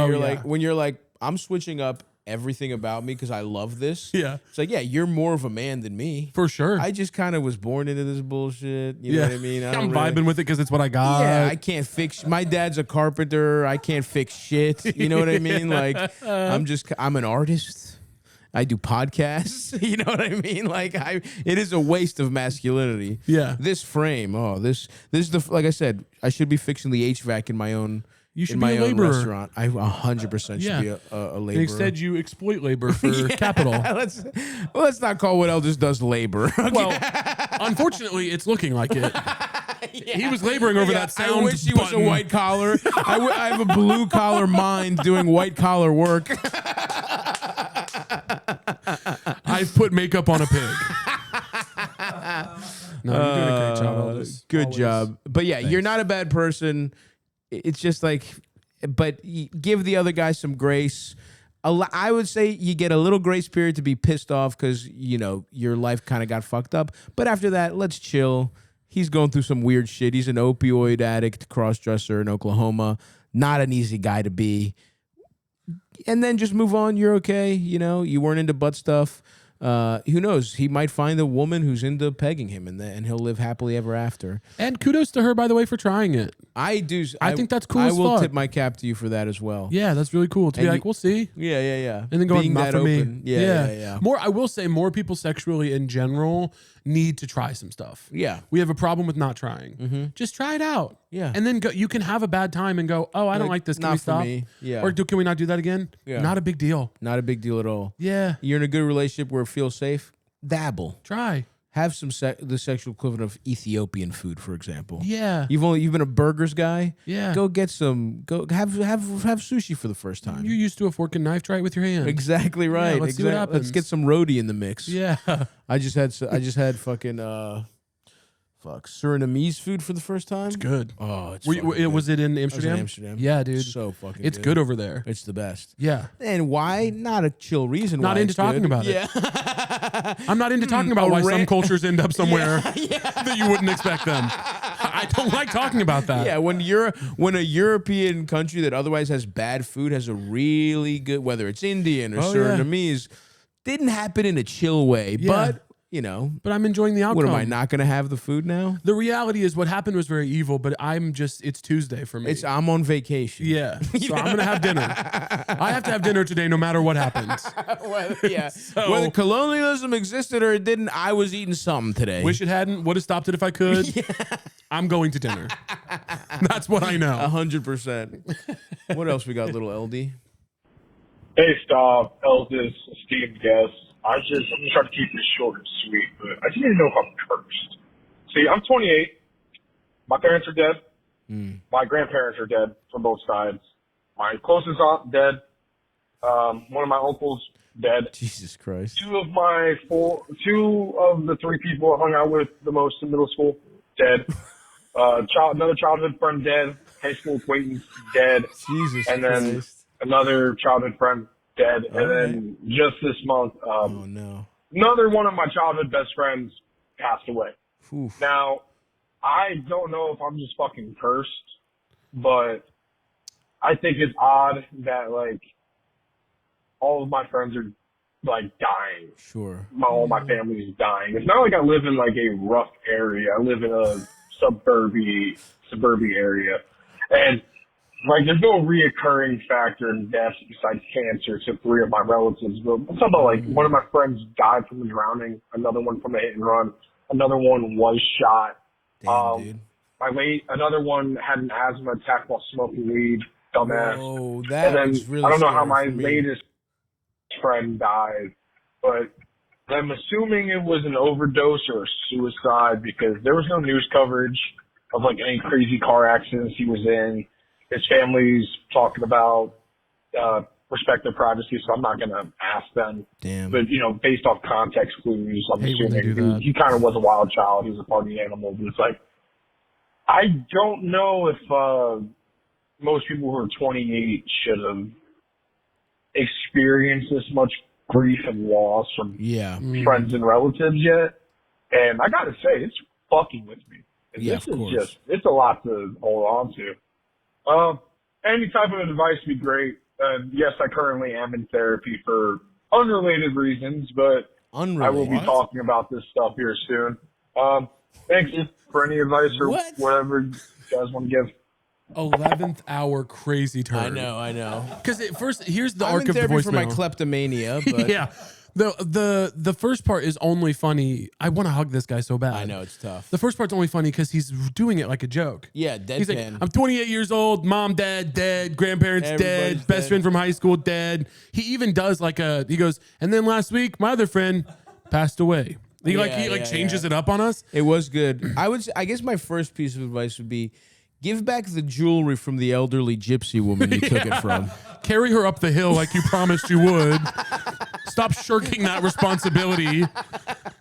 When you're like, I'm switching up everything about me because I love this. Yeah. It's like, yeah, you're more of a man than me. For sure. I just kind of was born into this bullshit. You know what I mean? I'm vibing with it because it's what I got. Yeah, I can't fix. My dad's a carpenter. I can't fix shit. You know what I mean? Like, I'm an artist. I do podcasts. You know what I mean? Like, it is a waste of masculinity. Yeah. This frame. Oh, this is like I said, I should be fixing the HVAC in my own. You should in be my a own laborer. restaurant. I 100% should be a laborer. And instead, you exploit labor for capital. Let's not call what Elders does labor. Okay? Well, unfortunately, it's looking like it. He was laboring over that sound. I wish he was a white collar. I have a blue collar mind doing white collar work. I've put makeup on a pig. No, you're doing a great job, Elders. Good Always. job. But yeah, you're not a bad person. It's just like, but give the other guy some grace. I would say you get a little grace period to be pissed off because, you know, your life kind of got fucked up. But after that, let's chill. He's going through some weird shit. He's an opioid addict, cross-dresser in Oklahoma. Not an easy guy to be. And then just move on. You're okay. You know, you weren't into butt stuff. Who knows? He might find a woman who's into pegging him, and he'll live happily ever after. And kudos to her, by the way, for trying it. I do. I think that's cool I as will fuck. tip my cap to you for that as well. Yeah, that's really cool. To be like, we'll see. Yeah. And then going, Being not that for open. me. Yeah. I will say more people sexually in general need to try some stuff. Yeah. We have a problem with not trying. Mm-hmm. Just try it out. Yeah. And then go, you can have a bad time and go, oh, I don't like this. Can not we for stop? me. Yeah. Or can we not do that again? Yeah. Not a big deal. Not a big deal at all. Yeah. You're in a good relationship where it feels safe. Dabble. Try. Have some the sexual equivalent of Ethiopian food, for example. Yeah. You've been a burgers guy. Yeah. Go get some. Go have sushi for the first time. You're used to a fork and knife. Try it with your hand. Exactly right. let's see what happens. Let's get some roadie in the mix. Yeah. I just had fucking Surinamese food for the first time. It's good. Oh, it's Was it in Amsterdam? Amsterdam. Yeah, dude. So fucking It's good over there. It's the best. Yeah. And why? Not a chill reason. Not why into it's talking good. about it. Yeah. I'm not into talking about why some cultures end up somewhere Yeah. that you wouldn't expect them. I don't like talking about that. Yeah, when a European country that otherwise has bad food has a really good, whether it's Indian or Surinamese, didn't happen in a chill way, but. You know, but I'm enjoying the outcome. What, am I not going to have the food now? The reality is what happened was very evil, but it's Tuesday for me. I'm on vacation. Yeah. So I'm going to have dinner. I have to have dinner today no matter what happens. Whether colonialism existed or it didn't, I was eating something today. Wish it hadn't. Would have stopped it if I could. I'm going to dinner. That's what I know. 100%. What else we got, little LD? Hey, Stav, eldest, esteemed guest. I'm just trying to keep this short and sweet, but I just need to know if I'm cursed. See, I'm 28. My parents are dead. My grandparents are dead from both sides. My closest aunt dead. One of my uncles dead. Jesus Christ. Two of the three people I hung out with the most in middle school dead. Another childhood friend dead. High school acquaintance dead. Jesus and then Christ. Another childhood friend dead. All and then just this month, another one of my childhood best friends passed away. Oof. Now, I don't know if I'm just fucking cursed, but I think it's odd that, like, all of my friends are, like, dying. Sure. All my family is dying. It's not like I live in, like, a rough area. I live in a suburban area. And, like, there's no reoccurring factor in deaths besides cancer to three of my relatives. But I'm talking about, like, one of my friends died from a drowning, another one from a hit and run, another one was shot. Damn, dude. Another one had an asthma attack while smoking weed. Dumbass. Oh, that and then is really I don't know how scary my for me. latest friend died, but I'm assuming it was an overdose or a suicide because there was no news coverage of, like, any crazy car accidents he was in. His family's talking about respect their privacy, so I'm not going to ask them. Damn. But, based off context clues, I'm Hate when they do assuming that. he kind of was a wild child. He was a party animal. But it's like, I don't know if most people who are 28 should have experienced this much grief and loss from friends and relatives yet. And I got to say, it's fucking with me. And this is it's a lot to hold on to. Any type of advice would be great. Yes, I currently am in therapy for unrelated reasons, but I will be talking about this stuff here soon. Thanks for any advice or whatever you guys want to give. 11th hour crazy turn. I know. Because first, here's the I'm arc in of the therapy voicemail. for my kleptomania, but Yeah. The first part is only funny. I want to hug this guy so bad. I know it's tough. The first part's only funny because he's doing it like a joke. Yeah, He's like, deadpan. I'm 28 years old, mom, dad, dead, grandparents Everybody's dead, best dead. friend from high school dead. He even does he goes, and then last week, my other friend passed away. He changes it up on us. It was good. I guess my first piece of advice would be give back the jewelry from the elderly gypsy woman you took it from. Carry her up the hill like you promised you would. Stop shirking that responsibility.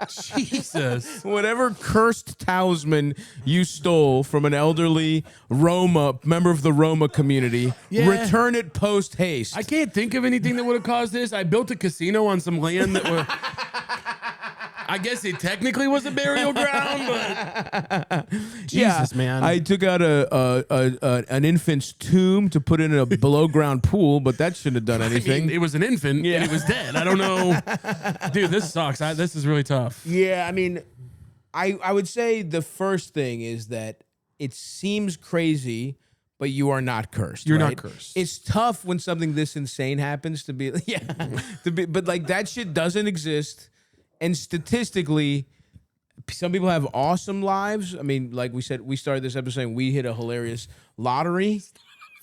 Jesus. Whatever cursed talisman you stole from an elderly member of the Roma community, return it post haste. I can't think of anything that would have caused this. I built a casino on some land that was... I guess it technically was a burial ground, but Jesus, man. I took out an infant's tomb to put in a below ground pool, but that shouldn't have done anything. I mean, it was an infant and it was dead. I don't know. Dude, this sucks. This is really tough. Yeah, I mean, I would say the first thing is that it seems crazy, but you are not cursed. You're right? not cursed. It's tough when something this insane happens but like that shit doesn't exist. And statistically, some people have awesome lives. I mean, like we said, we started this episode saying we hit a hilarious lottery.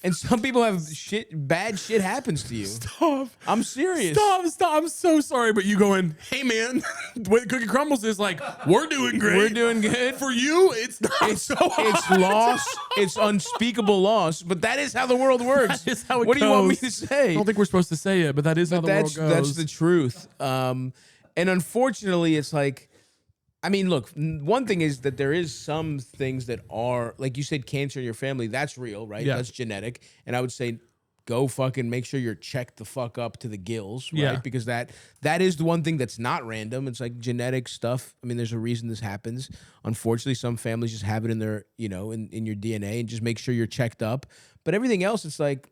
And some people have bad shit happens to you. Stop. I'm serious. Stop. I'm so sorry, but you going, hey man, when Cookie Crumbles is like, we're doing great. We're doing good. For you, it's not so hard. It's loss. It's unspeakable loss. But that is how the world works. That is how it what goes. do you want me to say? I don't think we're supposed to say it, but that is how the world goes. That's the truth. And unfortunately, it's like, I mean, look, one thing is that there is some things that are, like you said, cancer in your family. That's real, right? Yeah. That's genetic. And I would say go fucking make sure you're checked the fuck up to the gills, right? Yeah. Because that is the one thing that's not random. It's like genetic stuff. I mean, there's a reason this happens. Unfortunately, some families just have it in their, in your DNA, and just make sure you're checked up. But everything else, it's like,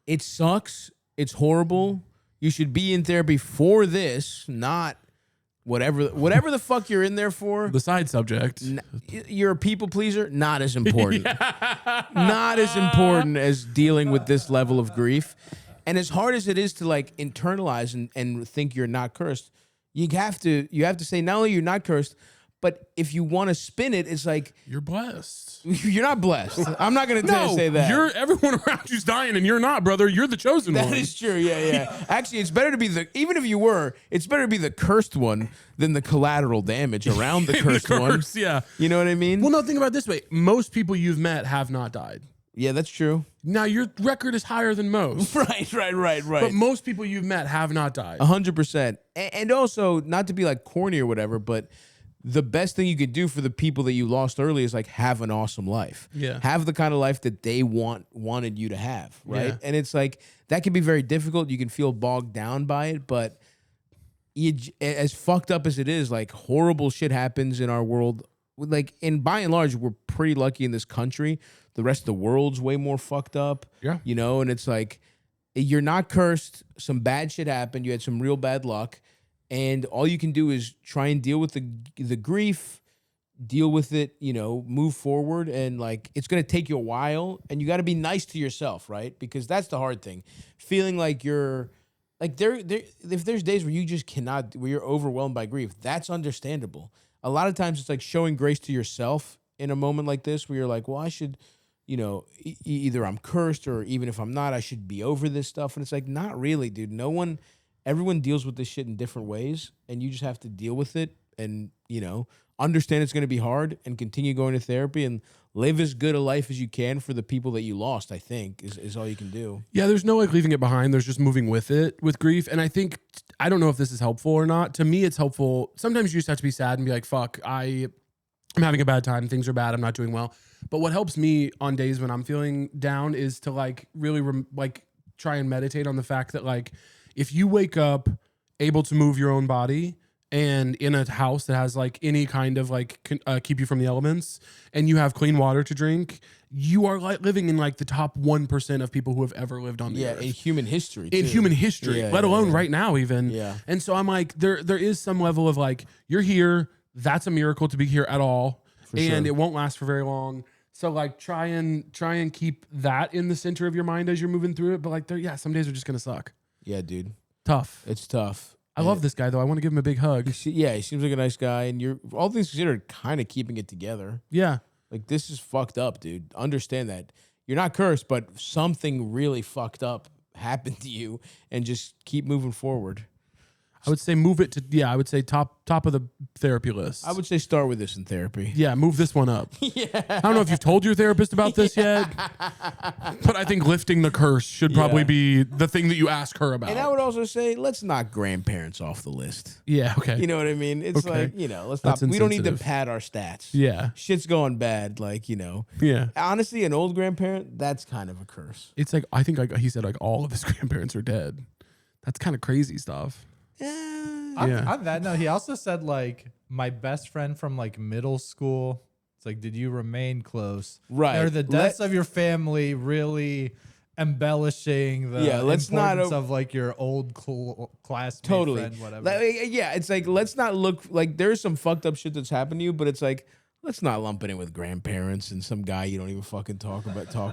it sucks. It's horrible. You should be in therapy for this, not whatever the fuck you're in there for. The side subject. You're a people pleaser. Not as important. Not as important as dealing with this level of grief. And as hard as it is to like internalize and think you're not cursed, you have to say not only you're not cursed, but if you want to spin it, it's like you're blessed. You're not blessed. I'm not going to say that. Everyone around you's dying, and you're not, brother. You're the chosen one. That is true. Yeah. Actually, it's better to be even if you were, it's better to be the cursed one than the collateral damage around the cursed one. Yeah. You know what I mean? Well, no, think about it this way. Most people you've met have not died. Yeah, that's true. Now, your record is higher than most. Right. But most people you've met have not died. 100%. And also, not to be like corny or whatever, but the best thing you could do for the people that you lost early is like have an awesome life. Yeah. Have the kind of life that they wanted you to have, right? Yeah. And it's like that can be very difficult. You can feel bogged down by it, but as fucked up as it is, like horrible shit happens in our world. Like, and by and large, we're pretty lucky in this country. The rest of the world's way more fucked up. Yeah. And it's like you're not cursed. Some bad shit happened. You had some real bad luck. And all you can do is try and deal with the grief, deal with it, move forward. And like, it's going to take you a while, and you got to be nice to yourself, right? Because that's the hard thing. Feeling like you're like if there's days where you just cannot, where you're overwhelmed by grief, that's understandable. A lot of times it's like showing grace to yourself in a moment like this where you're like, well, I should, either I'm cursed or even if I'm not, I should be over this stuff. And it's like, not really, dude. Everyone deals with this shit in different ways, and you just have to deal with it and, understand it's going to be hard and continue going to therapy and live as good a life as you can for the people that you lost, I think, is all you can do. Yeah, there's no like leaving it behind. There's just moving with it, with grief. And I think, I don't know if this is helpful or not. To me, it's helpful. Sometimes you just have to be sad and be like, fuck, I'm having a bad time. Things are bad. I'm not doing well. But what helps me on days when I'm feeling down is to like really like try and meditate on the fact that like, if you wake up able to move your own body and in a house that has like any kind of like keep you from the elements, and you have clean water to drink, you are like living in like the top 1% of people who have ever lived on the earth. In human history. In human history, let alone right now even. Yeah. And so I'm like, there is some level of like, you're here. That's a miracle to be here at all. And it won't last for very long. So like try and keep that in the center of your mind as you're moving through it. But like some days are just gonna suck. Yeah, dude. Tough. It's tough. I love this guy though. I want to give him a big hug. He seems like a nice guy, and you're all things considered kind of keeping it together. Yeah. Like this is fucked up, dude. Understand that. You're not cursed, but something really fucked up happened to you, and just keep moving forward. I would say move it to, I would say top of the therapy list. I would say start with this in therapy. Yeah, move this one up. Yeah. I don't know if you've told your therapist about this yet, but I think lifting the curse should probably be the thing that you ask her about. And I would also say, let's knock grandparents off the list. Yeah, okay. You know what I mean? It's like, let's not, we don't need to pad our stats. Yeah. Shit's going bad, like, Yeah. Honestly, an old grandparent, that's kind of a curse. It's like, I think like he said like all of his grandparents are dead. That's kind of crazy stuff. On that note, he also said like my best friend from like middle school. It's like, did you remain close? Right. Are the deaths of your family really embellishing the importance of like your old classmate friend, whatever? It's like, let's not look like there's some fucked up shit that's happened to you, but it's like, let's not lump it in with grandparents and some guy you don't even fucking talk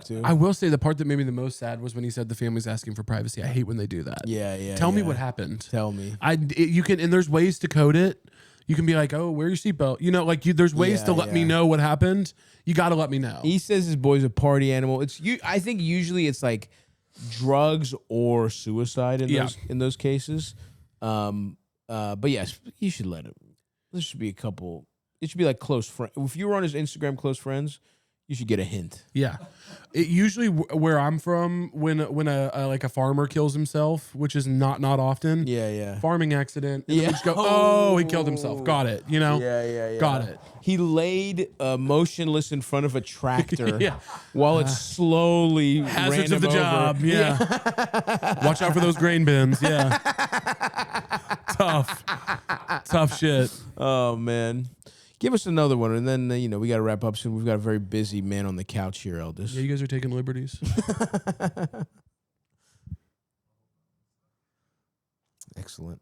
to. I will say the part that made me the most sad was when he said the family's asking for privacy. I hate when they do that. Yeah. Tell me what happened. Tell me. You can, and there's ways to code it. You can be like, oh, wear your seatbelt. There's ways to let me know what happened. You got to let me know. He says his boy's a party animal. I think usually it's like drugs or suicide in those cases. But yes, you should let him. There should be a couple. It should be like close friends. If you were on his Instagram close friends, you should get a hint. Yeah. It usually where I'm from, when a farmer kills himself, which is not often. Yeah. Farming accident. And we just go, oh, he killed himself. Got it. Yeah. Got it. He laid motionless in front of a tractor while it slowly hazards ran of the him job. over. Yeah. Watch out for those grain bins. Yeah. Tough shit. Oh man. Give us another one, and then we got to wrap up soon. We've got a very busy man on the couch here, Eldest. Yeah, you guys are taking liberties. Excellent.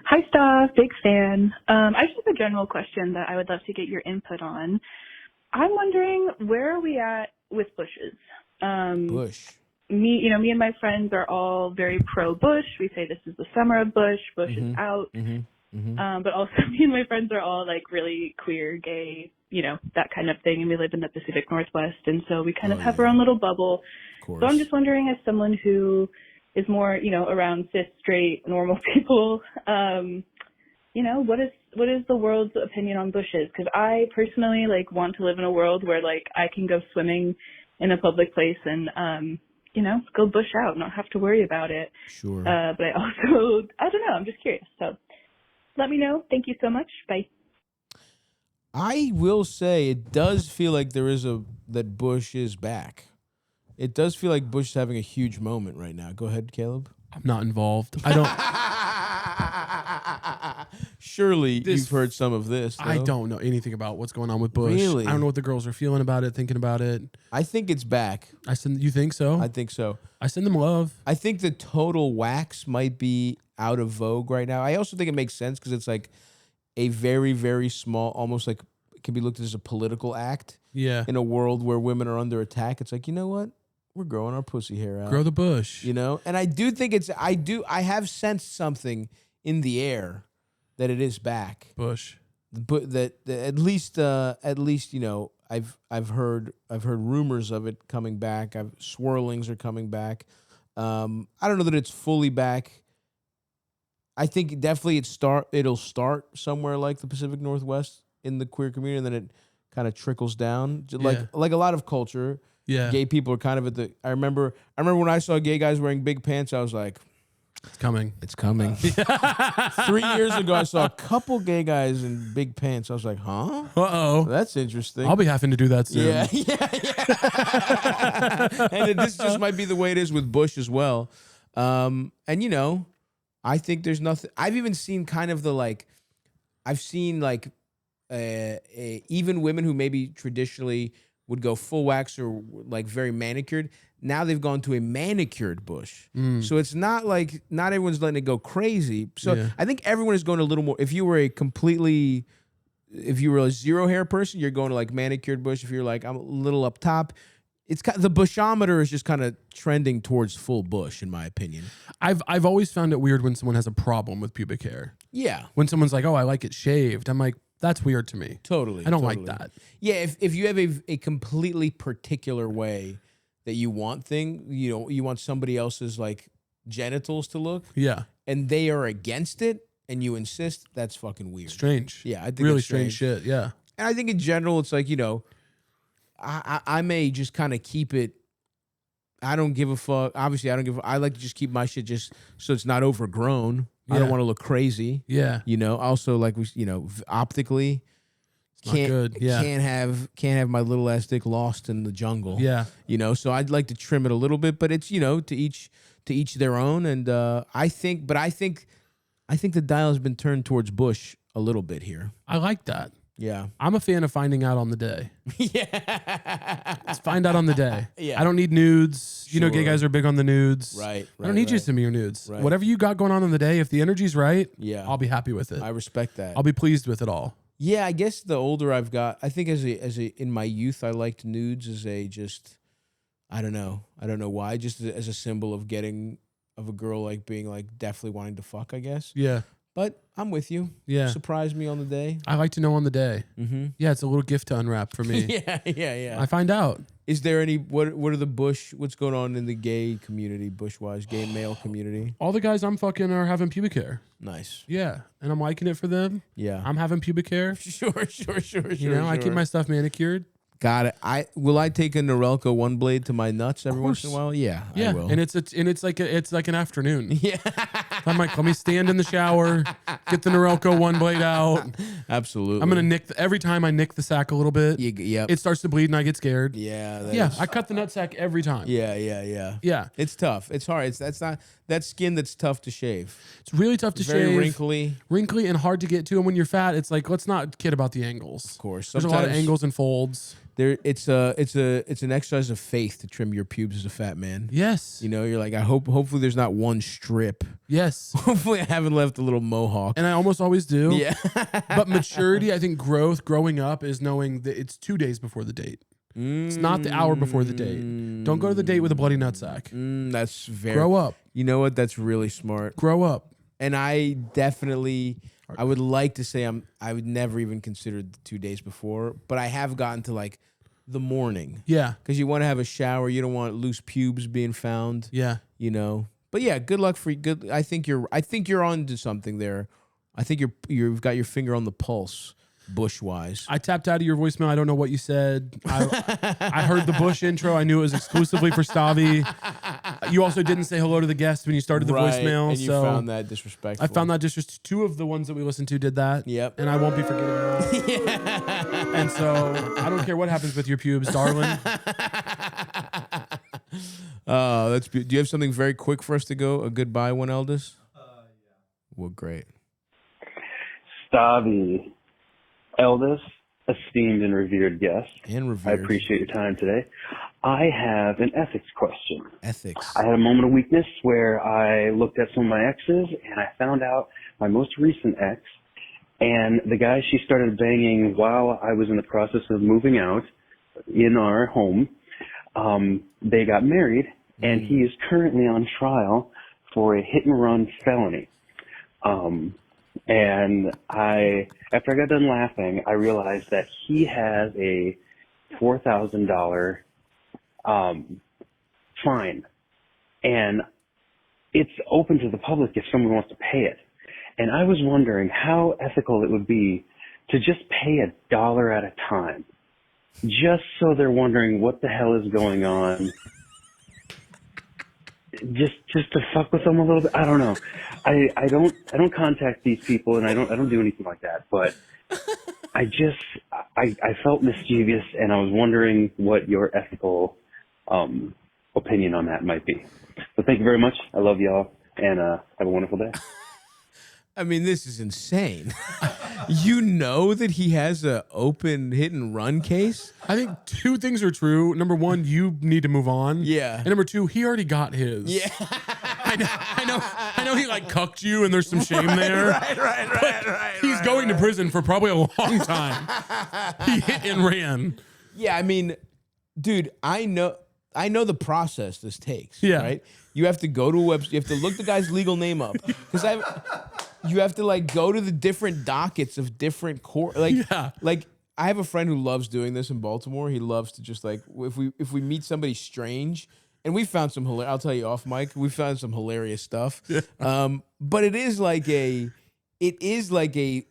Hi, Stav. Big fan. I just have a general question that I would love to get your input on. I'm wondering, where are we at with bushes? Bush. Me and my friends are all very pro-Bush. We say this is the summer of Bush. Bush is out. But also me and my friends are all like really queer, gay, that kind of thing. And we live in the Pacific Northwest. And so we kind of have our own little bubble. So I'm just wondering, as someone who is more, around cis, straight, normal people, what is the world's opinion on bushes? Because I personally want to live in a world where I can go swimming in a public place and, go bush out, not have to worry about it. Sure. But I also, I don't know, I'm just curious. So let me know. Thank you so much. Bye. I will say it does feel like that Bush is back. It does feel like Bush is having a huge moment right now. Go ahead, Caleb. I'm not involved. I don't. Surely you've heard some of this, though. I don't know anything about what's going on with Bush. Really? I don't know what the girls are feeling about it, thinking about it. I think it's back. You think so? I think so. I send them love. I think the total wax might be out of vogue right now. I also think it makes sense because it's like a very, very small, almost like it can be looked at as a political act. Yeah. In a world where women are under attack, it's like, you know what? We're growing our pussy hair out. Grow the bush. And I do think I have sensed something in the air that it is back. Bush. But that at least I've heard rumors of it coming back. Swirlings are coming back. I don't know that it's fully back. I think definitely it'll start somewhere like the Pacific Northwest in the queer community, and then it kind of trickles down. Like a lot of culture. Yeah. Gay people are kind of at the. I remember when I saw gay guys wearing big pants, I was like, it's coming. It's coming. 3 years ago, I saw a couple gay guys in big pants. I was like, huh? Uh-oh. That's interesting. I'll be having to do that soon. Yeah. And this just might be the way it is with Bush as well. And, you know, I think there's nothing. I've even seen kind of I've seen like even women who maybe traditionally would go full wax or like very manicured. Now they've gone to a manicured bush. So it's not like, not everyone's letting it go crazy. So I think everyone is going a little more, if you were a zero hair person, you're going to like manicured bush. If you're like, I'm a little up top, it's the bushometer is just kind of trending towards full bush, in my opinion. I've always found it weird when someone has a problem with pubic hair. Yeah. When someone's like, oh, I like it shaved. I'm like, that's weird to me. Totally. I don't like that. Yeah. If you have a completely particular way that you want you want somebody else's like genitals to look. Yeah. And they are against it and you insist, that's fucking weird. Strange. Yeah. I think really it's strange shit. Yeah. And I think in general, it's like, you know, I may just kind of keep it. I don't give a fuck. Obviously, I like to just keep my shit just so it's not overgrown. Yeah. I don't want to look crazy. Yeah. You know, also like optically, can't have my little ass dick lost in the jungle. Yeah. You know, so I'd like to trim it a little bit, but it's, you know, to each their own. And I think the dial has been turned towards Bush a little bit here. I like that. Yeah. I'm a fan of finding out on the day. Yeah. Let's find out on the day. Yeah. I don't need nudes. Sure. You know, gay guys are big on the nudes. Right. I don't need you to send me your nudes. Right. Whatever you got going on the day, if the energy's right, Yeah. I'll be happy with it. I respect that. I'll be pleased with it all. Yeah, I guess the older I've got, I think as a in my youth, I liked nudes as I don't know why, just as a symbol of a girl like being like definitely wanting to fuck, I guess. Yeah. But I'm with you. Yeah. Surprise me on the day. I like to know on the day. Mm-hmm. Yeah, it's a little gift to unwrap for me. Yeah. I find out. Is there any, what are the what's going on in the gay community, bush-wise, gay male community? All the guys I'm fucking are having pubic hair. Nice. Yeah. And I'm liking it for them. Yeah. I'm having pubic hair. Sure. You know, I keep my stuff manicured. Got it. Will I take a Norelco one blade to my nuts every once in a while? Yeah, I will. And it's like an afternoon. Yeah. I'm like, let me stand in the shower, get the Norelco one blade out. Absolutely. I'm gonna every time I nick the sack a little bit. Yep. It starts to bleed and I get scared. Yeah. I cut the nut sack every time. Yeah. It's tough. It's hard. That's skin that's tough to shave. It's really tough to Very shave. Wrinkly and hard to get to. And when you're fat, it's like, let's not kid about the angles. Of course. There's a lot of angles and folds. It's an exercise of faith to trim your pubes as a fat man. Yes. You know, you're like, hopefully there's not one strip. Yes. Hopefully I haven't left a little mohawk. And I almost always do. Yeah. But maturity, I think growing up is knowing that it's 2 days before the date. It's not the hour before the date. Don't go to the date with a bloody nutsack. That's very... Grow up. You know what? That's really smart. Grow up. And I would like to say I would never even consider the 2 days before, but I have gotten to like the morning. Yeah. Because you want to have a shower. You don't want loose pubes being found. Yeah. You know. But yeah, good luck for you. Good. I think you're on to something there. I think you've got your finger on the pulse. Bush-wise. I tapped out of your voicemail. I don't know what you said. I heard the Bush intro. I knew it was exclusively for Stavvy. You also didn't say hello to the guest when you started the voicemail. And you found that disrespectful. I found that just 2 of the ones that we listened to did that. Yep. And I won't be forgetting that. And so I don't care what happens with your pubes, darling. That's beautiful. Do you have something very quick for us to go? A goodbye one, Eldest? Yeah. Well, great. Stavvy. Eldest, esteemed and revered guest. I appreciate your time today. I have an ethics question. Ethics. I had a moment of weakness where I looked at some of my exes and I found out my most recent ex and the guy she started banging while I was in the process of moving out in our home. They got married and he is currently on trial for a hit and run felony. And after I got done laughing, I realized that he has a $4,000 fine, and it's open to the public if someone wants to pay it. And I was wondering how ethical it would be to just pay $1 at a time, just so they're wondering what the hell is going on. Just to fuck with them a little bit. I don't know. I don't contact these people, and I don't do anything like that. But I felt mischievous, and I was wondering what your ethical opinion on that might be. So thank you very much. I love y'all, and have a wonderful day. I mean, this is insane. You know that he has an open hit and run case? I think two things are true. Number one, you need to move on. Yeah. And number two, he already got his. Yeah. I know he like cucked you and there's some shame there. Right. He's going to prison for probably a long time. He hit and ran. Yeah, I mean, dude, I know the process this takes. Yeah. Right? You have to go to a website. You have to look the guy's legal name up. Because you have to like go to the different dockets of different court. Like I have a friend who loves doing this in Baltimore. He loves to just like if we meet somebody strange, and we found some I'll tell you off mic, we found some hilarious stuff. Yeah. But it is like a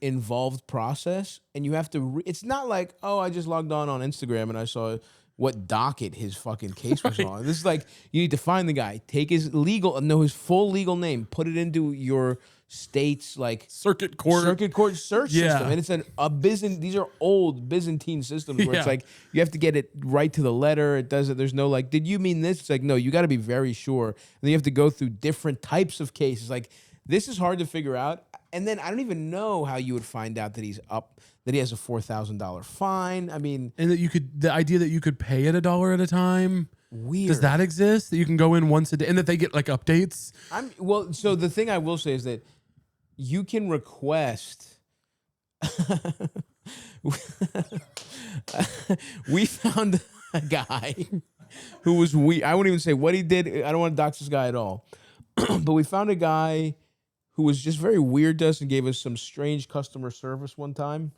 involved process, and you have to. It's not like, oh, I just logged on Instagram and I saw what docket his fucking case was on. This is like, you need to find the guy, take his his full legal name, put it into your state's like circuit court search system. And it's these are old Byzantine systems where it's like, you have to get it right to the letter. It doesn't, there's no like, did you mean this? It's like, no, you got to be very sure. And then you have to go through different types of cases. Like, this is hard to figure out. And then I don't even know how you would find out that that he has a $4,000 fine. I mean, and that the idea that you could pay it $1 at a time. Weird. Does that exist? That you can go in once a day and that they get like updates? So the thing I will say is that you can request. We found a guy who was weird. I won't even say what he did. I don't want to dox this guy at all. But we found a guy who was just very weird to us and gave us some strange customer service one time.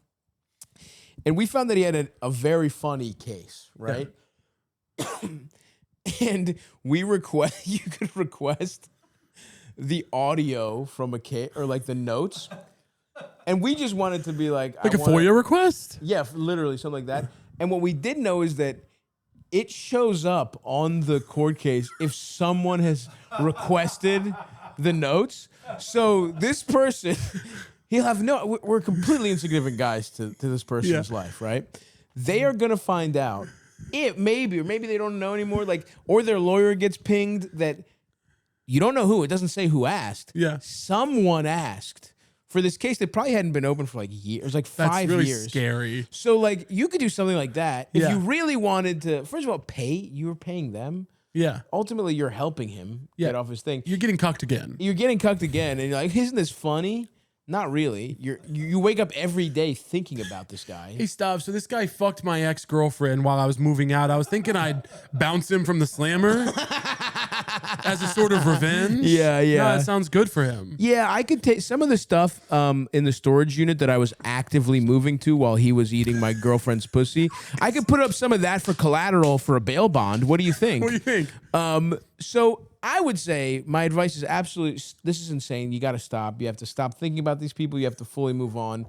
And we found that he had a very funny case, right? Yeah. And you could request the audio from a case or like the notes. And we just wanted to be like a FOIA request? Yeah, literally something like that. And what we did know is that it shows up on the court case if someone has requested the notes. So this person, we're completely insignificant guys to this person's life, right? They are going to find out maybe they don't know anymore, like, or their lawyer gets pinged that you don't know who. It doesn't say who asked. Yeah. Someone asked for this case that probably hadn't been open for like years, like 5 really years. Scary. So like you could do something like that. If you really wanted to, first of all, you were paying them. Yeah. Ultimately, you're helping him get off his thing. You're getting cucked again. And you're like, isn't this funny? Not really. You wake up every day thinking about this guy. Hey, Stav, so this guy fucked my ex-girlfriend while I was moving out. I was thinking I'd bounce him from the slammer as a sort of revenge. Yeah. No, that sounds good for him. Yeah, I could take some of the stuff in the storage unit that I was actively moving to while he was eating my girlfriend's pussy. I could put up some of that for collateral for a bail bond. What do you think? What do you think? So I would say my advice is absolutely, this is insane. You got to stop. You have to stop thinking about these people. You have to fully move on.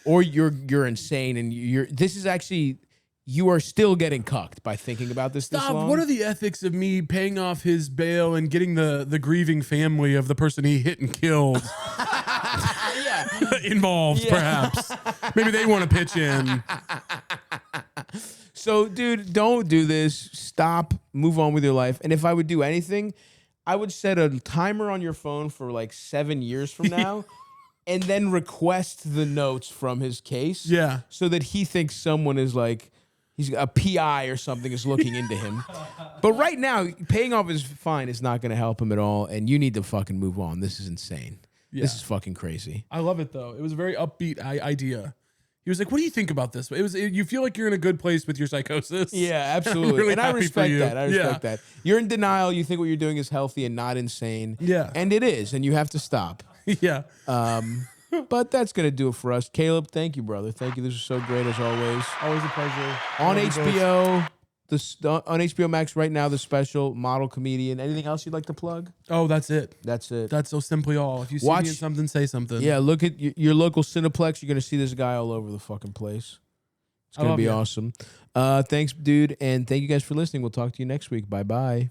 Or you're insane, and you are still getting cucked by thinking about this long. What are the ethics of me paying off his bail and getting the grieving family of the person he hit and killed involved, perhaps? Maybe they want to pitch in. So, dude, don't do this. Stop. Move on with your life. And if I would do anything, I would set a timer on your phone for like 7 years from now and then request the notes from his case. Yeah. So that he thinks someone is like, he's a PI or something is looking into him. But right now, paying off his fine is not going to help him at all. And you need to fucking move on. This is insane. Yeah. This is fucking crazy. I love it, though. It was a very upbeat idea. He was like, what do you think about this? You feel like you're in a good place with your psychosis. Yeah, absolutely. Really, and I respect that. I respect that. You're in denial. You think what you're doing is healthy and not insane. Yeah. And it is. And you have to stop. Yeah. But that's going to do it for us. Caleb, thank you, brother. Thank you. This was so great as always. Always a pleasure. On HBO, on HBO Max right now, the special model comedian. Anything else you'd like to plug? Oh, that's it. That's it. That's so simply all. If you see me in something, say something. Yeah, look at your local Cineplex. You're gonna see this guy all over the fucking place. It's gonna be awesome. Thanks, dude, and thank you guys for listening. We'll talk to you next week. Bye bye.